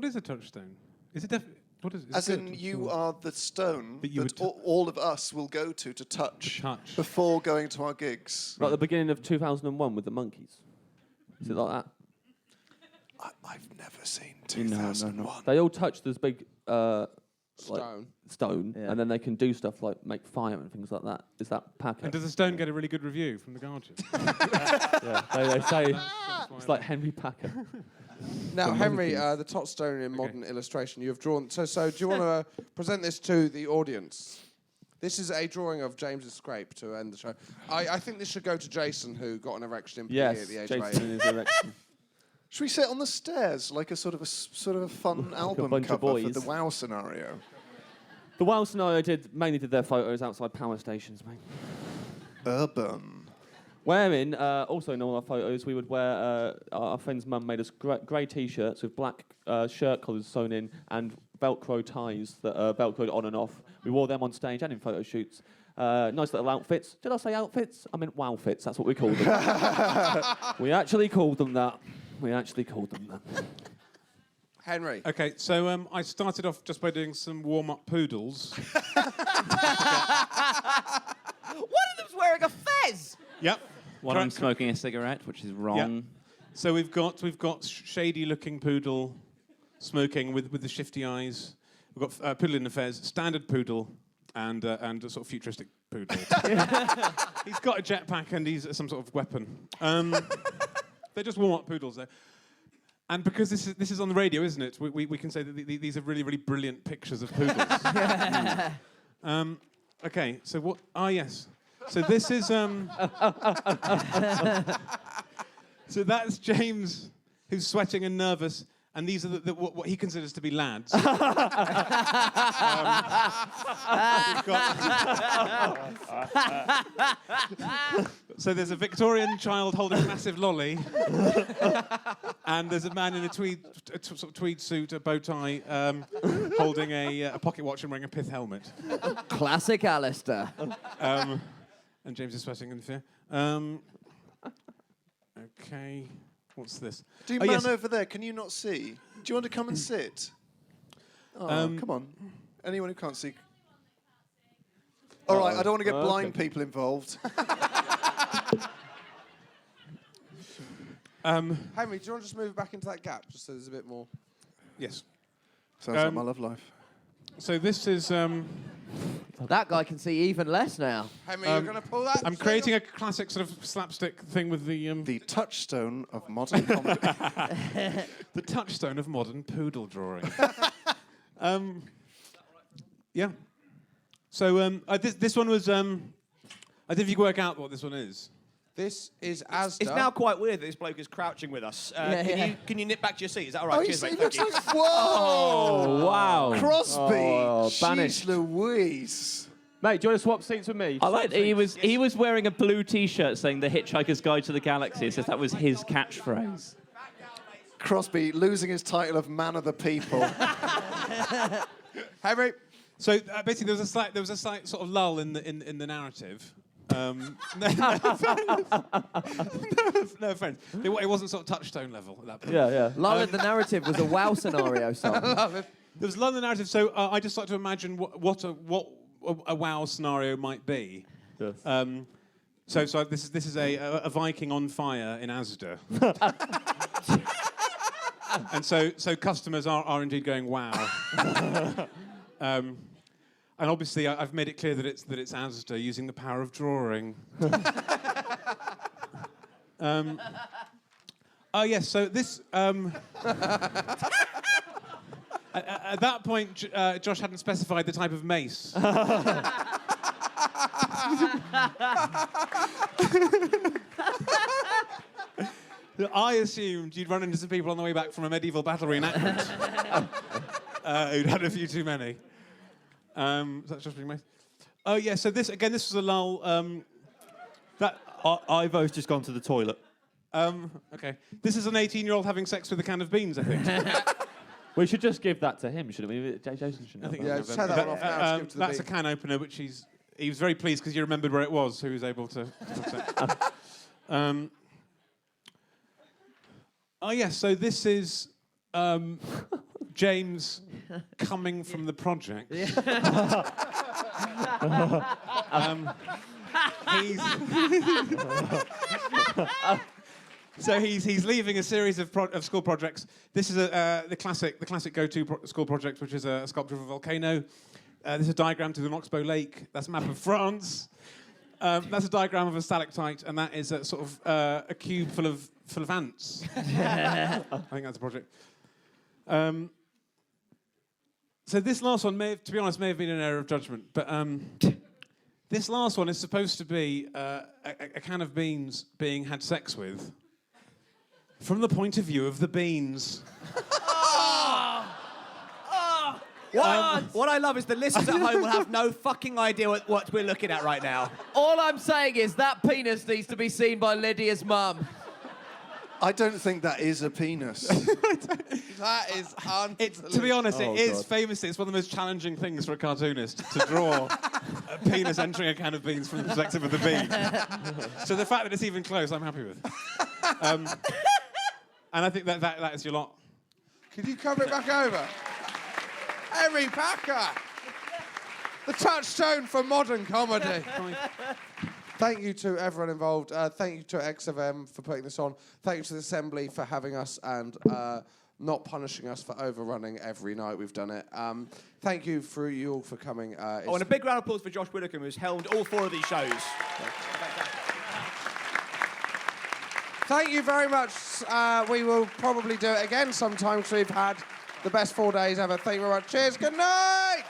is a touchstone? Is it what is it? As in, you are the stone that all of us will go to touch before going to our gigs. Like the beginning of 2001 with the monkeys. Is it like that? I've never seen 2001. No. They all touch this big stone, and then they can do stuff like make fire and things like that. Is that Packer? And does the stone get a really good review from The Guardian? Yeah, they say it's like Henry Packer. Now, Henry, the touchstone in modern illustration you have drawn. So do you want to present this to the audience? This is a drawing of James's scrape to end the show. I think this should go to Jason, who got an erection in PE at the age of 8. Jason and his erection. Should we sit on the stairs like a sort of a fun album bunch of cover for boys. the WoW scenario? The WoW scenario mainly did their photos outside power stations, mate. Urban. Wearing, also in all our photos, we would wear, our friend's mum made us grey T-shirts with black shirt collars sewn in and Velcro ties that are Velcroed on and off. We wore them on stage and in photo shoots. Nice little outfits. Did I say outfits? I meant wow fits. That's what we called them. We actually called them that. Henry. Okay, so I started off just by doing some warm-up poodles. One of them's wearing a fez! Yep. One of them smoking a cigarette, which is wrong. Yep. So we've got shady-looking poodle smoking with the shifty eyes. We've got poodle in the fez, standard poodle, and a sort of futuristic poodle. He's got a jetpack and he's some sort of weapon. They're just warm-up poodles, though. And because this is on the radio, isn't it? We can say that these are really, really brilliant pictures of poodles. Okay, so what... Ah, yes. So this is... So that's James, who's sweating and nervous, and these are what he considers to be lads. So there's a Victorian child holding a massive lolly, and there's a man in a sort of tweed suit, a bow tie, holding a pocket watch and wearing a pith helmet. Classic Alistair. And James is sweating in fear. Okay, what's this? Over there, can you not see? Do you want to come and sit? Oh, come on. Anyone who can't see. All right, I don't want to get blind people involved. Henry, do you want to just move back into that gap, just so there's a bit more? Yes. Sounds like my love life. So this is... That guy can see even less now. Henry, you're going to pull that? I'm creating a classic sort of slapstick thing with the... The touchstone of modern comedy. The touchstone of modern poodle drawing. Yeah. So this one was... I don't know if you can work out what this one is. This is Asda. It's now quite weird that this bloke is crouching with us. Can you nip back to your seat? Is that all right? Oh, Cheers, mate. he looks Thank you. like... Whoa! Wow. Crosby! Banished. Jeez Louise. Mate, do you want to swap seats with me? I like that he was wearing a blue T-shirt saying "The Hitchhiker's Guide to the Galaxy." It says that was his catchphrase. Crosby losing his title of Man of the People. Henry. So basically, there was a slight sort of lull in the narrative. No offense. It wasn't sort of touchstone level at that point. Yeah. Lull in the narrative was a WoW scenario song. There was lull in the narrative, so I just like to imagine what a WoW scenario might be. Yes. So this is a Viking on fire in Asda. And so customers are indeed going, wow. And obviously I've made it clear that it's Asda using the power of drawing. Oh yes, so this at that point Josh hadn't specified the type of mace. I assumed you'd run into some people on the way back from a medieval battle reenactment who'd had a few too many. That's just being nice. Oh yeah, so this was a lull. Ivo's just gone to the toilet. Okay, this is an 18-year-old having sex with a can of beans, I think. We should just give that to him, shouldn't we? Jason shouldn't have that. Yeah, just take that one off now. Give it to the That's a bee. can opener, which he was very pleased because he remembered where it was, so he was able to. Oh yes, so this is James coming from the project. He's leaving a series of school projects. This is the classic go-to school project, which is a sculpture of a volcano. This is a diagram to the Oxbow Lake. That's a map of France. That's a diagram of a stalactite, and that is a sort of a cube full of ants. I think that's a project. So this last one to be honest, may have been an error of judgment, but this last one is supposed to be a can of beans being had sex with from the point of view of the beans. What I love is the listeners at home will have no fucking idea what we're looking at right now. All I'm saying is that penis needs to be seen by Lydia's mum. I don't think that is a penis. That is To be honest, it is famously, it's one of the most challenging things for a cartoonist to draw a penis entering a can of beans from the perspective of the bee. So the fact that it's even close, I'm happy with. And I think that is your lot. Could you cover it back over? Harry Packer! The touchstone for modern comedy. Thank you to everyone involved. Thank you to XFM for putting this on. Thank you to the Assembly for having us and not punishing us for overrunning every night we've done it. Thank you for you all for coming. And a big round of applause for Josh Widdicombe, who's helmed all 4 of these shows. Thank you very much. We will probably do it again sometime because we've had the best 4 days ever. Thank you very much. Cheers. Good night.